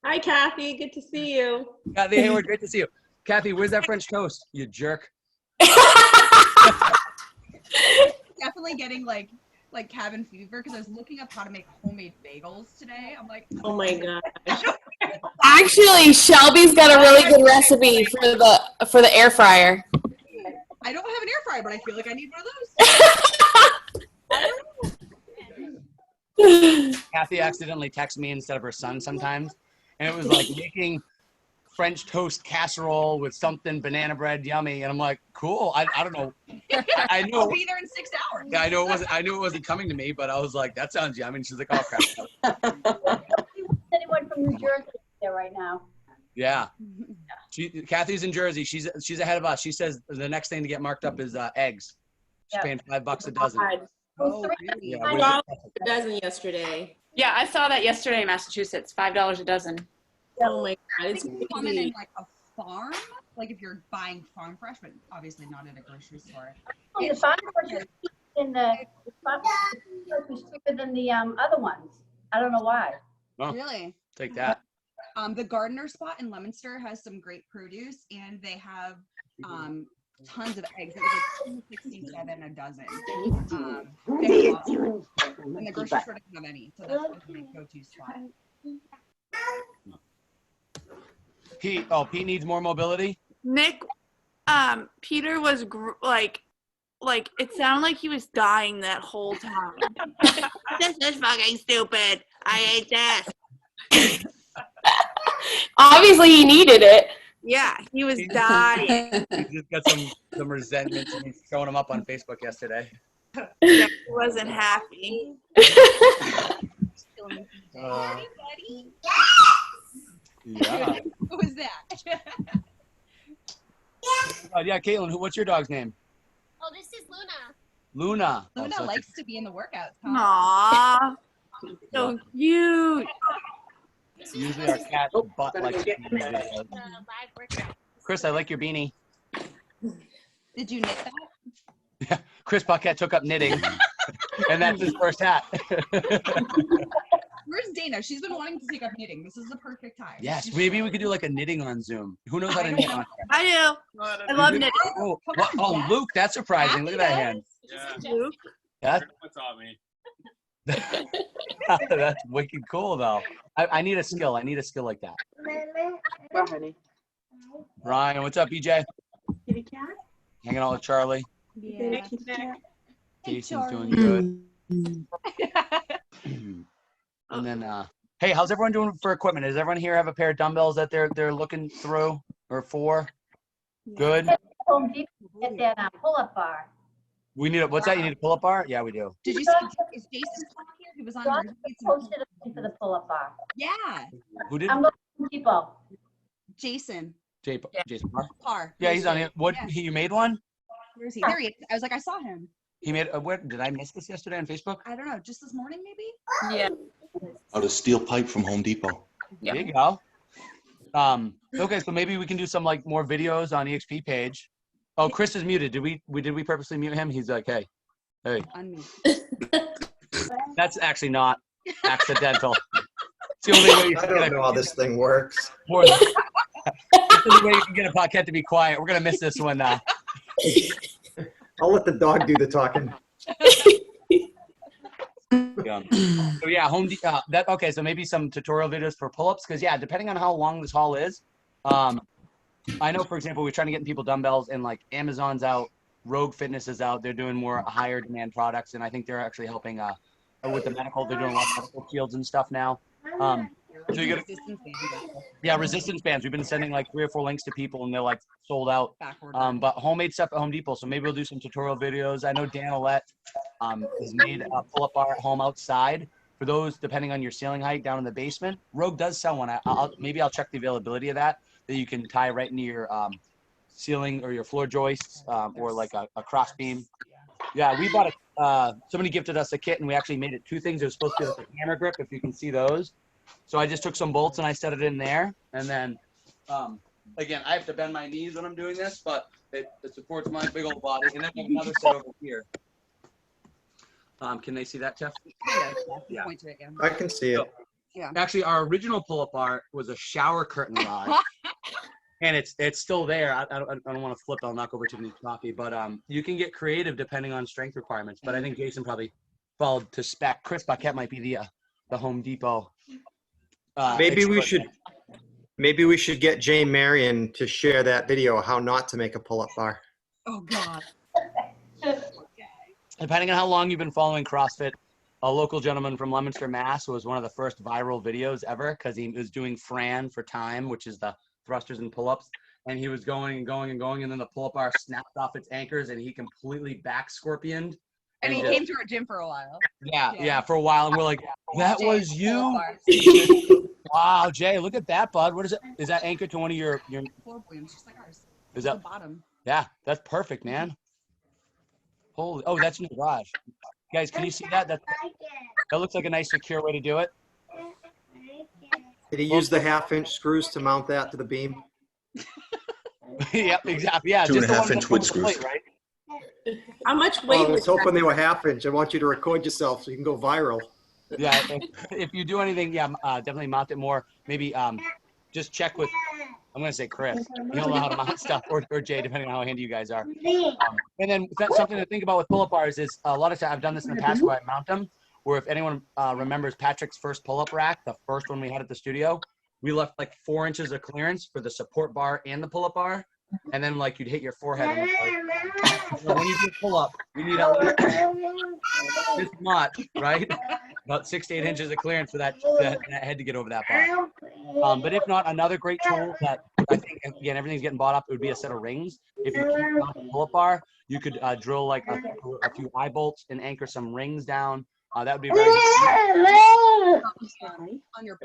Hi, Kathy. Good to see you. Kathy Hayward, great to see you. Kathy, where's that French toast? You jerk. Definitely getting like cabin fever because I was looking up how to make homemade bagels today. I'm like, oh my gosh. Actually, Shelby's got a really good recipe for the air fryer. I don't have an air fryer, but I feel like I need one of those. Kathy accidentally texts me instead of her son sometimes, and it was like making French toast casserole with something banana bread, yummy. And I'm like, cool. I don't know. I knew. I'll be there in 6 hours. Yeah, I know it wasn't. I knew it wasn't coming to me, but I was like, that sounds yummy. And she's like, oh crap. Anyone from New Jersey there right now? Yeah. Kathy's in Jersey. She's ahead of us. She says the next thing to get marked up is eggs. She's paying $5 a dozen. Oh, really? Yeah, I bought a dozen yesterday. Yeah, I saw that yesterday in Massachusetts. $5 a dozen. Oh my God, I it's think it's common in crazy. like a farm, like if you're buying farm fresh, but obviously not at a grocery store. Oh, the farm grocery in the farm grocery is cheaper than the other ones. I don't know why. Oh, Really? take that. The gardener spot in Leominster has some great produce, and they have tons of eggs. It was like $2.67 a dozen. They have lots of them. And the grocery store doesn't have any, so that's my go-to spot. Pete needs more mobility. Nick, Peter was like it sounded like he was dying that whole time. This is fucking stupid. I hate this. Obviously, he needed it. Yeah, he was dying. He just got some resentment and he's showing him up on Facebook yesterday. Yeah, he wasn't happy. Yeah. What was that? Yeah, Caitlin, what's your dog's name? Oh, this is Luna. Luna. Luna Oh, likes to be in the workouts. Huh? Aww, so cute. usually our cat's butt likes to be in the videos. Chris, I like your beanie. Did you knit that? Yeah, Chris Paquette took up knitting, and that's his first hat. Where's Dana? She's been wanting to take up knitting. This is the perfect time. Yes, maybe we could do like a knitting on Zoom. Who knows how to knit on here? I do. I love knitting. Oh, Luke, that's surprising. Look at that hand. Yeah, Luke. That's, what taught me. that's wicked cool, though. I need a skill. I need a skill like that. Well, honey. Ryan, what's up, EJ? Kitty cat? Hanging out with Charlie. Yeah. Kitty cat. Jason's doing good. And then, hey, how's everyone doing for equipment? Does everyone here have a pair of dumbbells that they're looking through or for? Good. Home Depot get that pull-up bar. We need a, what's that? You need a pull-up bar? Yeah, we do. Did you see? Is Jason here? He was on. John there. posted a link for the pull-up bar. Yeah, Who did? I'm going to Home Depot. Jason. Jason Parr? Parr. Yeah, he's on it. What? Yeah. You made one? Where is he? There he is. I was like, I saw him. He made. Where did I miss this yesterday on Facebook? I don't know. Just this morning, maybe. Yeah. Out of steel pipe from Home Depot. There you go. Okay, so maybe we can do some like more videos on EXP page. Oh, Chris is muted. Did we purposely mute him? He's like, hey. Unmute. That's actually not accidental. It's the only way you I can don't know how this thing works. it's the only way you can get a podcast to be quiet. We're gonna miss this one now. I'll let the dog do the talking. Yeah. So yeah, okay, so maybe some tutorial videos for pull-ups, because yeah, depending on how long this haul is, I know, for example, we're trying to get people dumbbells, and like Amazon's out, Rogue Fitness is out. They're doing more higher demand products, and I think they're actually helping with the medical. They're doing a lot of medical shields and stuff now. So you get resistance bands. We've been sending like 3 or 4 links to people, and they're like sold out. But homemade stuff at Home Depot. So maybe we'll do some tutorial videos. I know Dan Olette has made a pull-up bar at home outside for those depending on your ceiling height down in the basement. Rogue does sell one. Maybe I'll check the availability of that you can tie right into your ceiling or your floor joists or like a cross beam. Yeah, we bought somebody gifted us a kit, and we actually made it 2 things. It was supposed to be like a hammer grip, if you can see those. So I just took some bolts and I set it in there. And then, again, I have to bend my knees when I'm doing this, but it supports my big old body. And then I have another set over here. Can they see that, Tiff? Yeah. I can see it. Yeah. Actually, our original pull-up bar was a shower curtain rod. And it's still there. I don't want to flip. I'll knock over Tiffany's coffee. But you can get creative depending on strength requirements. But I think Jason probably followed to spec. Chris Paquette might be the Home Depot. Maybe we should Maybe we should get Jane Marion to share that video of how not to make a pull-up bar. Oh God. Depending on how long you've been following CrossFit, a local gentleman from Leominster, Mass. was one of the first viral videos ever because he was doing Fran for time, which is the thrusters and pull-ups. And he was going and going and going, and then the pull-up bar snapped off its anchors, and he completely back scorpioned. And he just- came to our gym for a while. Yeah, for a while. And we're like, that Jay, was pull-up you? bars. Wow, Jay, look at that, bud. What is it? Is that anchored to one of your Floor booms, just like ours. is The that? bottom. Yeah, that's perfect, man. Holy, oh, that's in the garage. Guys, can you see that? That looks like a nice secure way to do it. Did he use the 1/2-inch screws to mount that to the beam? Yep, exactly. Yeah, 2 just the ones 1/2-inch that come wood with the screws. plate, right? How much Oh, weight I was was hoping that? they were 1/2 inch. I want you to record yourself so you can go viral. Yeah, if you do anything, yeah, definitely mount it more. Maybe just check with, I'm going to say Chris. He'll know how to mount stuff, or Jay, depending on how handy you guys are. And then something to think about with pull-up bars is a lot of times I've done this in the past where I mount them, where if anyone remembers Patrick's first pull-up rack, the first one we had at the studio, we left like 4 inches of clearance for the support bar and the pull-up bar. And then like you'd hit your forehead. And so when you do pull up, you need at least this much, right? About 6 to 8 inches of clearance for that head to get over that bar. But if not, another great tool that I think, again, everything's getting bought up, it would be a set of rings. If you keep on the pull-up bar, you could drill like a few eye bolts and anchor some rings down. That would be very On your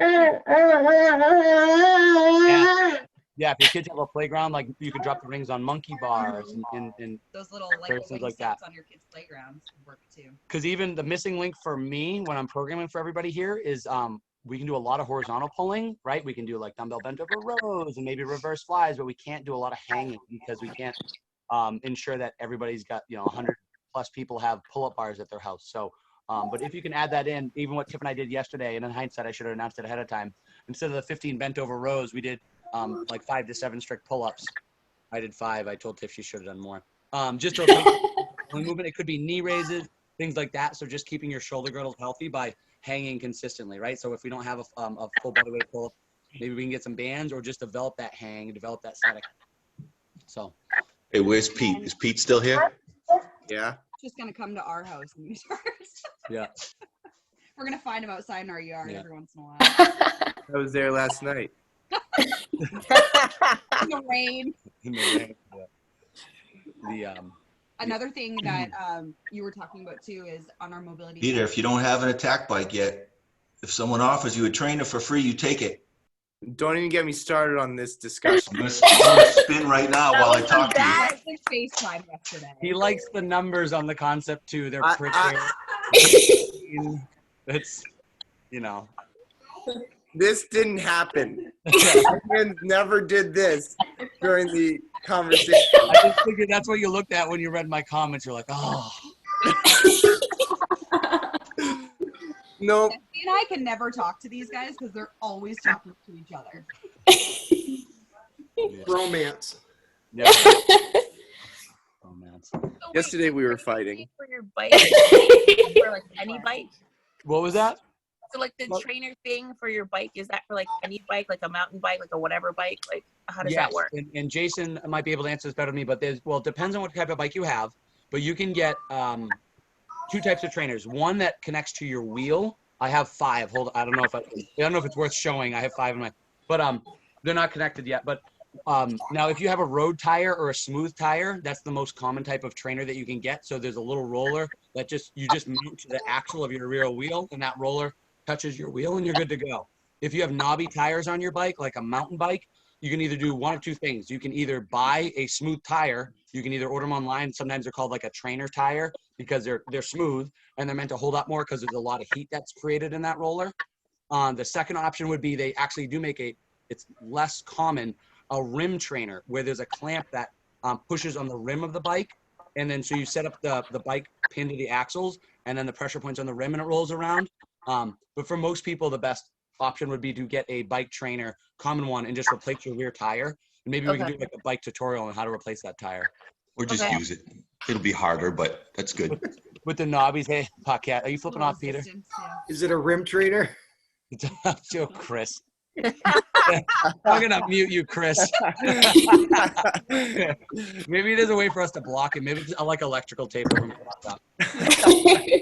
Yeah, if your kids have a playground, like you could drop the rings on monkey bars and those little like things wing like that. sets on your kids' playgrounds work too. Because even the missing link for me when I'm programming for everybody here is we can do a lot of horizontal pulling, right? We can do like dumbbell bent over rows and maybe reverse flies, but we can't do a lot of hanging because we can't ensure that everybody's got, 100 plus people have pull-up bars at their house. So, but if you can add that in, even what Tiff and I did yesterday, and in hindsight, I should have announced it ahead of time. Instead of the 15 bent over rows, we did like 5 to 7 strict pull-ups. I did 5. I told Tiff she should have done more. Just to movement, it could be knee raises, things like that. So just keeping your shoulder girdles healthy by hanging consistently, right? So if we don't have a full body weight pull-up, maybe we can get some bands or just develop that hang, develop that static. So. Hey, where's Pete? Is Pete still here? Yeah. Just gonna come to our house and use ours. Yeah. We're gonna find him outside in our yard Yeah. every once in a while. I was there last night. In the rain. Another thing that you were talking about too is on our mobility. Peter, if you don't have an attack bike yet, if someone offers you a trainer for free, you take it. Don't even get me started on this discussion. I'm gonna spin right now while I talk to you. I did FaceTime yesterday. He likes the numbers on the concept too. They're pretty. It's, This didn't happen. My friends never did this during the conversation. I just figured that's what you looked at when you read my comments. You're like, oh. No. Jesse and I can never talk to these guys because they're always talking to each other. Romance. Yeah. Romance. Yesterday we were fighting. For your bike, for like any bike. What was that? So like the trainer thing for your bike, is that for like any bike, like a mountain bike, like a whatever bike? Like how does that work? And Jason might be able to answer this better than me, but it depends on what type of bike you have. But you can get 2 types of trainers. One that connects to your wheel. I have 5. Hold on, I don't know if it's worth showing. I have 5 in my, but they're not connected yet. But now if you have a road tire or a smooth tire, that's the most common type of trainer that you can get. So there's a little roller that you just mount to the axle of your rear wheel, and that roller touches your wheel and you're good to go. If you have knobby tires on your bike, like a mountain bike, you can either do one of 2 things. You can either buy a smooth tire. You can either order them online. Sometimes they're called like a trainer tire because they're smooth and they're meant to hold up more because there's a lot of heat that's created in that roller. The second option would be they actually do make it's less common, a rim trainer where there's a clamp that pushes on the rim of the bike. And then so you set up the bike pinned to the axles and then the pressure points on the rim and it rolls around. But for most people, the best option would be to get a bike trainer, common one, and just replace your rear tire. And maybe we can do like a bike tutorial on how to replace that tire. Or just use it. It'll be harder, but that's good. With the knobbies. Hey, Pocket, are you flipping off, Peter? Is it a rim trainer? Joe, Chris. I'm gonna mute you, Chris. Maybe there's a way for us to block it. Maybe I like electrical tape over my laptop.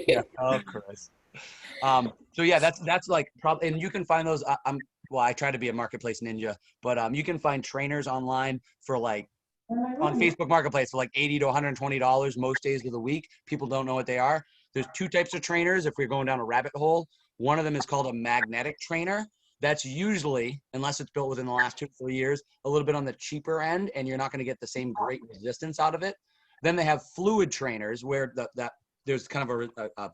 Yeah. Oh, Chris. So yeah, that's like probably, and you can find those. Well, I try to be a marketplace ninja, but you can find trainers online for like on Facebook Marketplace for like $80 to $120 most days of the week. People don't know what they are. There's two types of trainers. If we're going down a rabbit hole, one of them is called a magnetic trainer. That's usually, unless it's built within the last 2 to 3 years, a little bit on the cheaper end, and you're not going to get the same great resistance out of it. Then they have fluid trainers where there's kind of a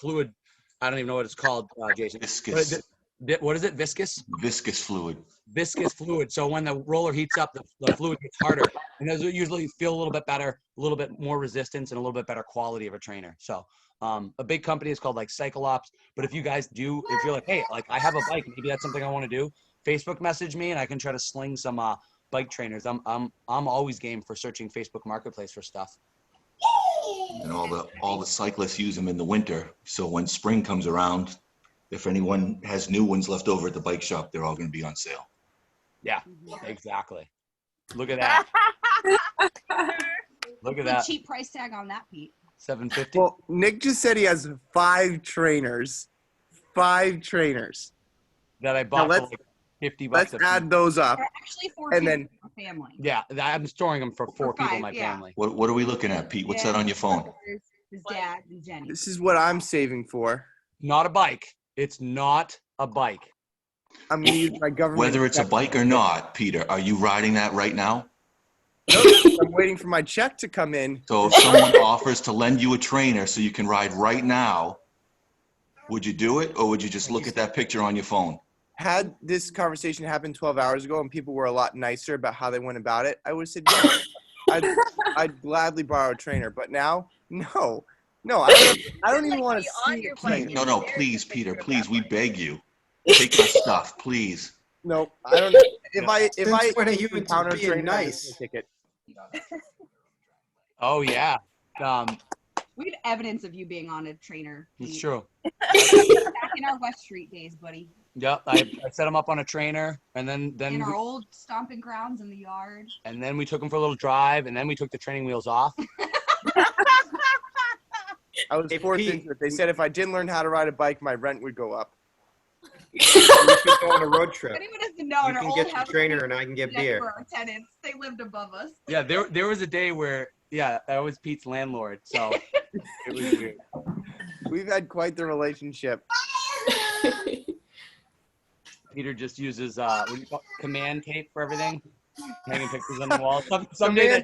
fluid. I don't even know what it's called, Jason. Viscous. What is it? Viscous? Viscous fluid. Viscous fluid. So when the roller heats up, the fluid gets harder, and those usually feel a little bit better, a little bit more resistance, and a little bit better quality of a trainer. So a big company is called like Cyclops. But if you guys do, if you're like, hey, like I have a bike, maybe that's something I want to do, Facebook message me, and I can try to sling some bike trainers. I'm always game for searching Facebook Marketplace for stuff. And all the cyclists use them in the winter. So when spring comes around, if anyone has new ones left over at the bike shop, they're all going to be on sale. Yeah, exactly. Look at that. Look at that. Cheap price tag on that, Pete. $750. Well, Nick just said he has 5 trainers. 5 trainers. That I bought for like $50. Let's add those up. Actually, 4 And people then in my family. Yeah, I'm storing them for 4 people in 5, my yeah. family. What are we looking at, Pete? What's that on your phone? His dad and Jenny. This is what I'm saving for. Not a bike. It's not a bike. I'm going to use my government. Whether it's a bike or not, Peter, are you riding that right now? No, I'm waiting for my check to come in. So if someone offers to lend you a trainer so you can ride right now, would you do it, or would you just look at that picture on your phone? Had this conversation happened 12 hours ago and people were a lot nicer about how they went about it, I would have said, yeah, I'd gladly borrow a trainer. But now, no, I don't even want to see a trainer. No, please, Peter, please, we beg you. Take our stuff, please. No, I don't. If I when are you encounter a being trainer, nice? I'm ticket. Oh yeah. We have evidence of you being on a trainer. It's Pete. true. Back in our West Street days, buddy. Yep. I set him up on a trainer, and then In our old stomping grounds in the yard. and then we took him for a little drive, and then we took the training wheels off. I was forced into it. They said if I didn't learn how to ride a bike, my rent would go up. We should go on a road trip. Anyone doesn't know. You in our can old get your house, trainer we and I can get check beer. For our tenants, they lived above us. Yeah, there was a day where I was Pete's landlord, so it was weird. We've had quite the relationship. Peter just uses what do you call it? Command tape for everything, hanging pictures on the wall. Someday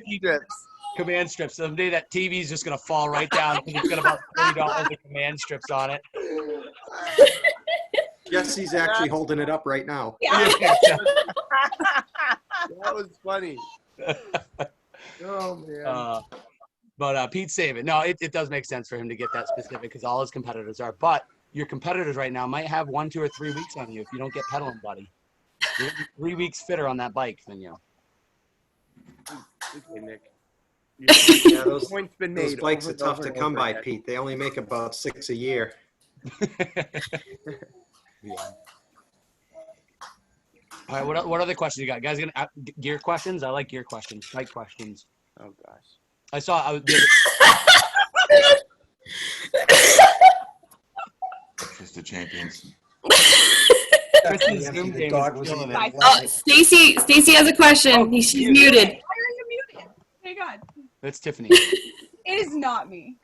command strips. Someday that TV's just gonna fall right down because it's got about $30 of command strips on it. Jesse's actually holding it up right now. Yeah. That was funny. Oh man. But Pete's saving. No, it does make sense for him to get that specific because all his competitors are. But your competitors right now might have 1, 2, or 3 weeks on you if you don't get pedaling, buddy. You're 3 weeks fitter on that bike than you. Okay, Nick. Yeah, those Point's been those made bikes over are and tough over to and come over by, again. Pete. They only make about 6 a year. Yeah. All right, what other questions you got? Guys, gonna gear questions? I like gear questions. Bike questions. Oh gosh. I was Just the champions. Kristen's Zoom game is killing it. Oh, Stacy has a question. She's muted. Why are you muted? Hang on. That's Tiffany. It is not me.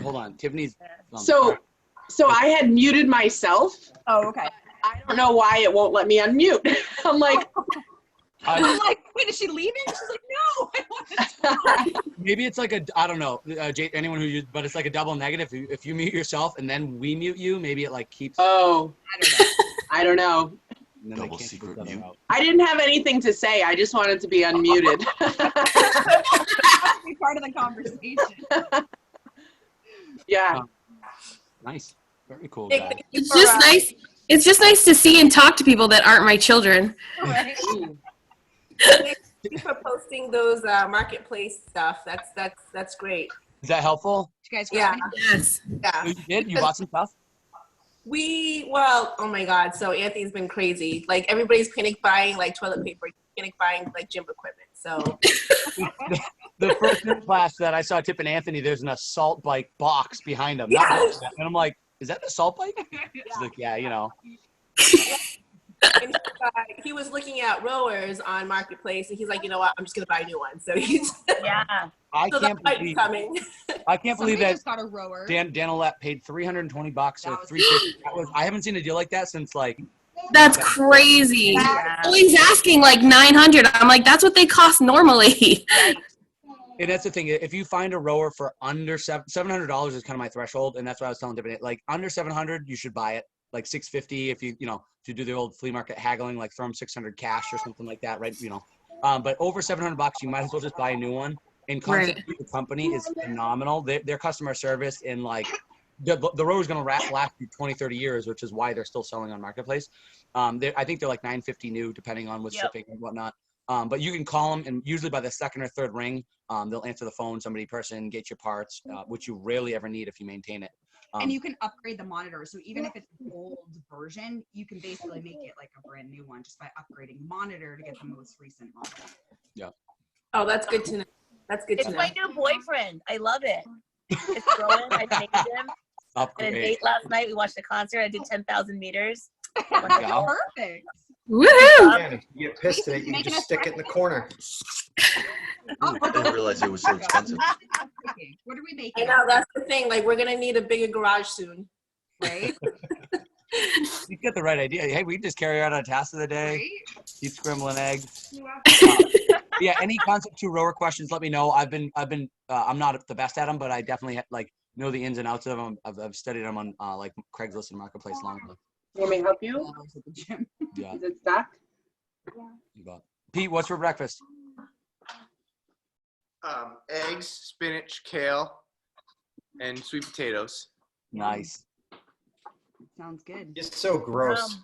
Hold on, Tiffany's. So I had muted myself. Oh, okay. I don't know why it won't let me unmute. I'm like, I'm like, wait, is she leaving? She's like, no, I want to talk. Maybe it's like I don't know, anyone who used, but it's like a double negative. If you mute yourself and then we mute you, maybe it like keeps. Oh, I don't know. And then Double they can't secret put that mute. out. I didn't have anything to say. I just wanted to be unmuted. Be part of the conversation. Yeah. Nice, very cool. Nick, Guy. thank you It's for, just nice. It's just nice to see and talk to people that aren't my children. Right. Thank you for posting those marketplace stuff. That's great. Is that helpful? You guys Yeah. Yes. Yeah. You did? You bought some stuff? Well, oh my God. So Anthony's been crazy. Like everybody's panic buying like toilet paper, panic buying like gym equipment. So The first gym class that I saw Tip and Anthony, there's an assault bike box behind them. Yes. And I'm like, is that an assault bike? She's like, yeah, you know. And he was looking at rowers on Marketplace, and he's like, you know what? I'm just gonna buy a new one. So he's I so can't that might be believe coming. I can't believe Somebody that just got a rower. Dan Olette paid $320 or $350. I haven't seen a deal like that since like. That's crazy. Yeah. Oh, he's asking like 900. I'm like, that's what they cost normally. And that's the thing. If you find a rower for under $700 is kind of my threshold, and that's why I was telling Tiffany. Like under 700, you should buy it. Like 650, if you do the old flea market haggling, like throw them 600 cash or something like that, right? But over $700, you might as well just buy a new one. And constantly, the company is phenomenal. Their customer service and like the rower is going to last you 20, 30 years, which is why they're still selling on Marketplace. I think they're like $950 new, depending on with shipping and whatnot. But you can call them, and usually by the second or third ring, they'll answer the phone, person, get your parts, which you rarely ever need if you maintain it. And you can upgrade the monitor. So even if it's an old version, you can basically make it like a brand new one just by upgrading the monitor to get the most recent model. Yeah. Oh, that's good to know. That's good to It's know. my new boyfriend. I love it. It's growing. I named him. Upgrade. And a date last night. We watched a concert. I did 10,000 meters. Perfect. Woohoo! Man, if you get pissed at it, you can just stick it in the corner. I didn't realize it was so expensive. What are we I making? know, that's the thing. Like, we're going to need a bigger garage soon. Right? You get the right idea. Hey, we just carry out a task of the day. Keep scrambling eggs. Yeah. Any Concept 2 rower questions? Let me know. I'm not the best at them, but I definitely know the ins and outs of them. I've studied them on like Craigslist and Marketplace long enough. Want me to help you? Yeah. Is it stacked? You bet. Pete, what's for breakfast? Eggs, spinach, kale, and sweet potatoes. Nice. Sounds good. It's so gross.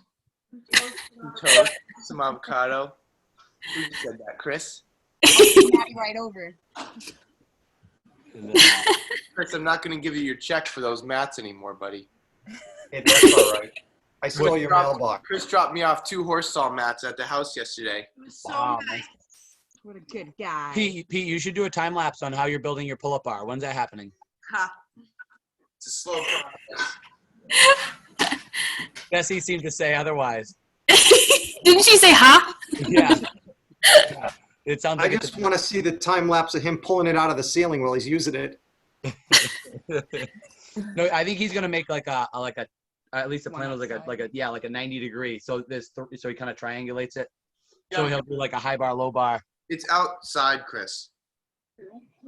Some toast, some avocado. Who just said that, Chris? Right over. Chris, I'm not going to give you your check for those mats anymore, buddy. Hey, that's all right. I stole your mailbox. Chris dropped me off 2 horse stall mats at the house yesterday. Wow, nice. What a good guy. Pete, you should do a time lapse on how you're building your pull-up bar. When's that happening? It's a slow process. Bessie seemed to say otherwise. Didn't she say ha? Yeah. It sounds I like just want to see the time lapse of him pulling it out of the ceiling while he's using it. No, I think he's gonna make like a at least the plan was like a 90 degree. So so he kind of triangulates it. So he'll do like a high bar, low bar. It's outside, Chris.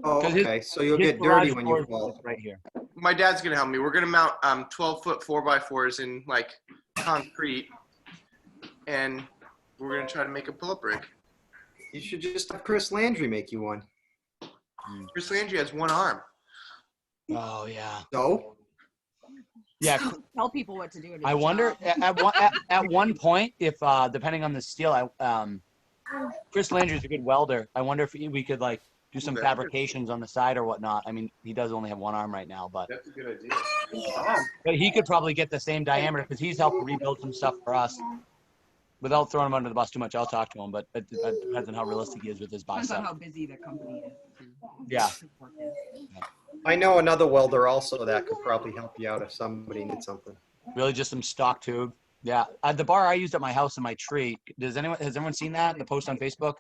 Oh, okay. So you'll get dirty when you fall. Right here. My dad's going to help me. We're going to mount 12-foot 4x4s in like concrete, and we're going to try to make a pull-up rig. You should just have Chris Landry make you one. Chris Landry has 1 arm. Oh yeah. So? Yeah. Tell people what to do. I wonder at one point if depending on the steel, Chris Landry's a good welder. I wonder if we could like do some fabrications on the side or whatnot. I mean, he does only have 1 arm right now, but That's a good idea. but he could probably get the same diameter because he's helped rebuild some stuff for us. Without throwing him under the bus too much, I'll talk to him, but it depends on how realistic he is with his Depends on bicep. how busy the company is. Yeah. I know another welder also that could probably help you out if somebody needs something. Really, just some stock tube. Yeah, the bar I used at my house in my tree. Has anyone seen that? The post on Facebook?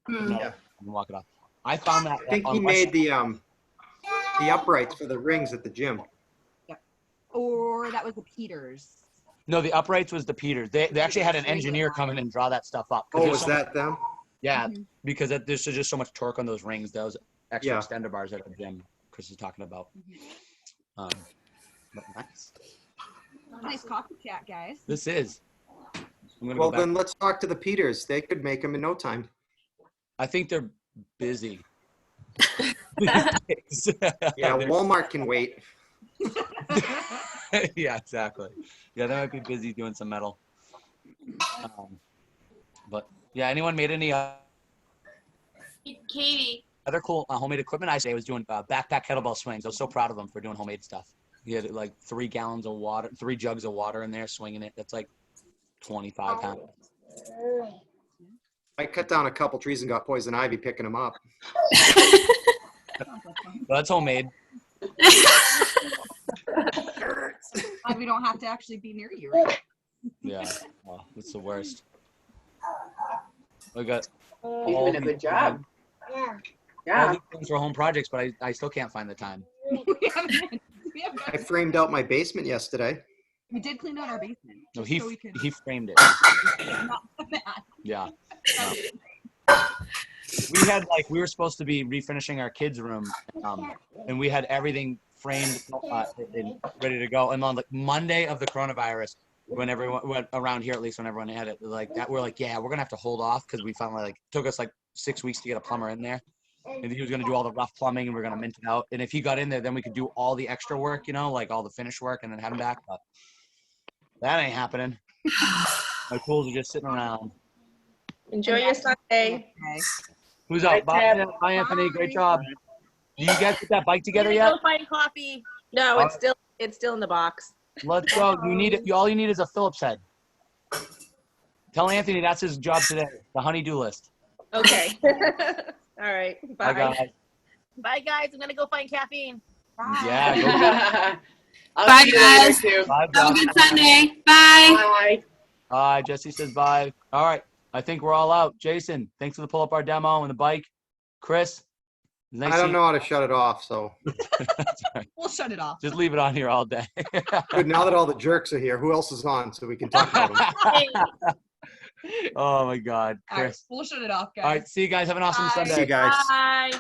No, Yeah. I can walk it off. I found that. I think he made the uprights for the rings at the gym. Yeah. Or that was the Peters. No, the uprights was the Peters. They actually had an engineer come in and draw that stuff up. Oh, was that them? Yeah, because there's just so much torque on those rings. Those extra Yeah. extender bars at the gym Chris is talking about. But nice. Nice coffee chat, guys. This is. I'm gonna Well, go back. then let's talk to the Peters. They could make them in no time. I think they're busy. Yeah, They're- Walmart can wait. Yeah, exactly. Yeah, they might be busy doing some metal. But yeah, anyone made any Katie. other cool homemade equipment? I was doing backpack kettlebell swings. I was so proud of them for doing homemade stuff. He had like 3 gallons of water, 3 jugs of water in there, swinging it. That's like 25 pounds. I cut down a couple trees and got poison ivy picking them up. Well, that's homemade. And we don't have to actually be near you, right? Yeah, oh, that's the worst. I got You're doing a good job. Yeah. all these things for home projects, but I still can't find the time. I framed out my basement yesterday. We did clean out our basement. No, just so we could. he framed it. Not bad. Yeah. No. We were supposed to be refinishing our kids' room, and we had everything framed and ready to go. And on like Monday of the coronavirus, when everyone went around here, at least when everyone had it, like that, we're like, yeah, we're gonna have to hold off because we finally like took us like 6 weeks to get a plumber in there, and he was gonna do all the rough plumbing, and we're gonna mint it out. And if he got in there, then we could do all the extra work, like all the finish work, and then have him back. But that ain't happening. My tools are just sitting around. Enjoy your Sunday. Who's up? Bye, Bye, Anthony. Great job. Do you guys get that bike together I'm yet? gonna go find coffee. No, it's still in the box. Let's go. All you need is a Phillips head. Tell Anthony that's his job today. The honey-do list. Okay. All right. Bye. Bye, guys. Bye, guys. I'm gonna go find caffeine. Yeah. Go I'll Bye, see you later, guys. too. Bye, Have a Josh. good Sunday. Bye. Bye. Bye. Jesse says bye. All right. I think we're all out. Jason, thanks for the pull-up bar demo and the bike. Chris, nice I don't seeing- know how to shut it off, so. That's all right. We'll shut it off. Just leave it on here all day. Good, now that all the jerks are here, who else is on so we can talk about them? Oh my God, All right, Chris. we'll shut it off, guys. All right. See you guys. Have an awesome Bye. Sunday. See you guys. Bye.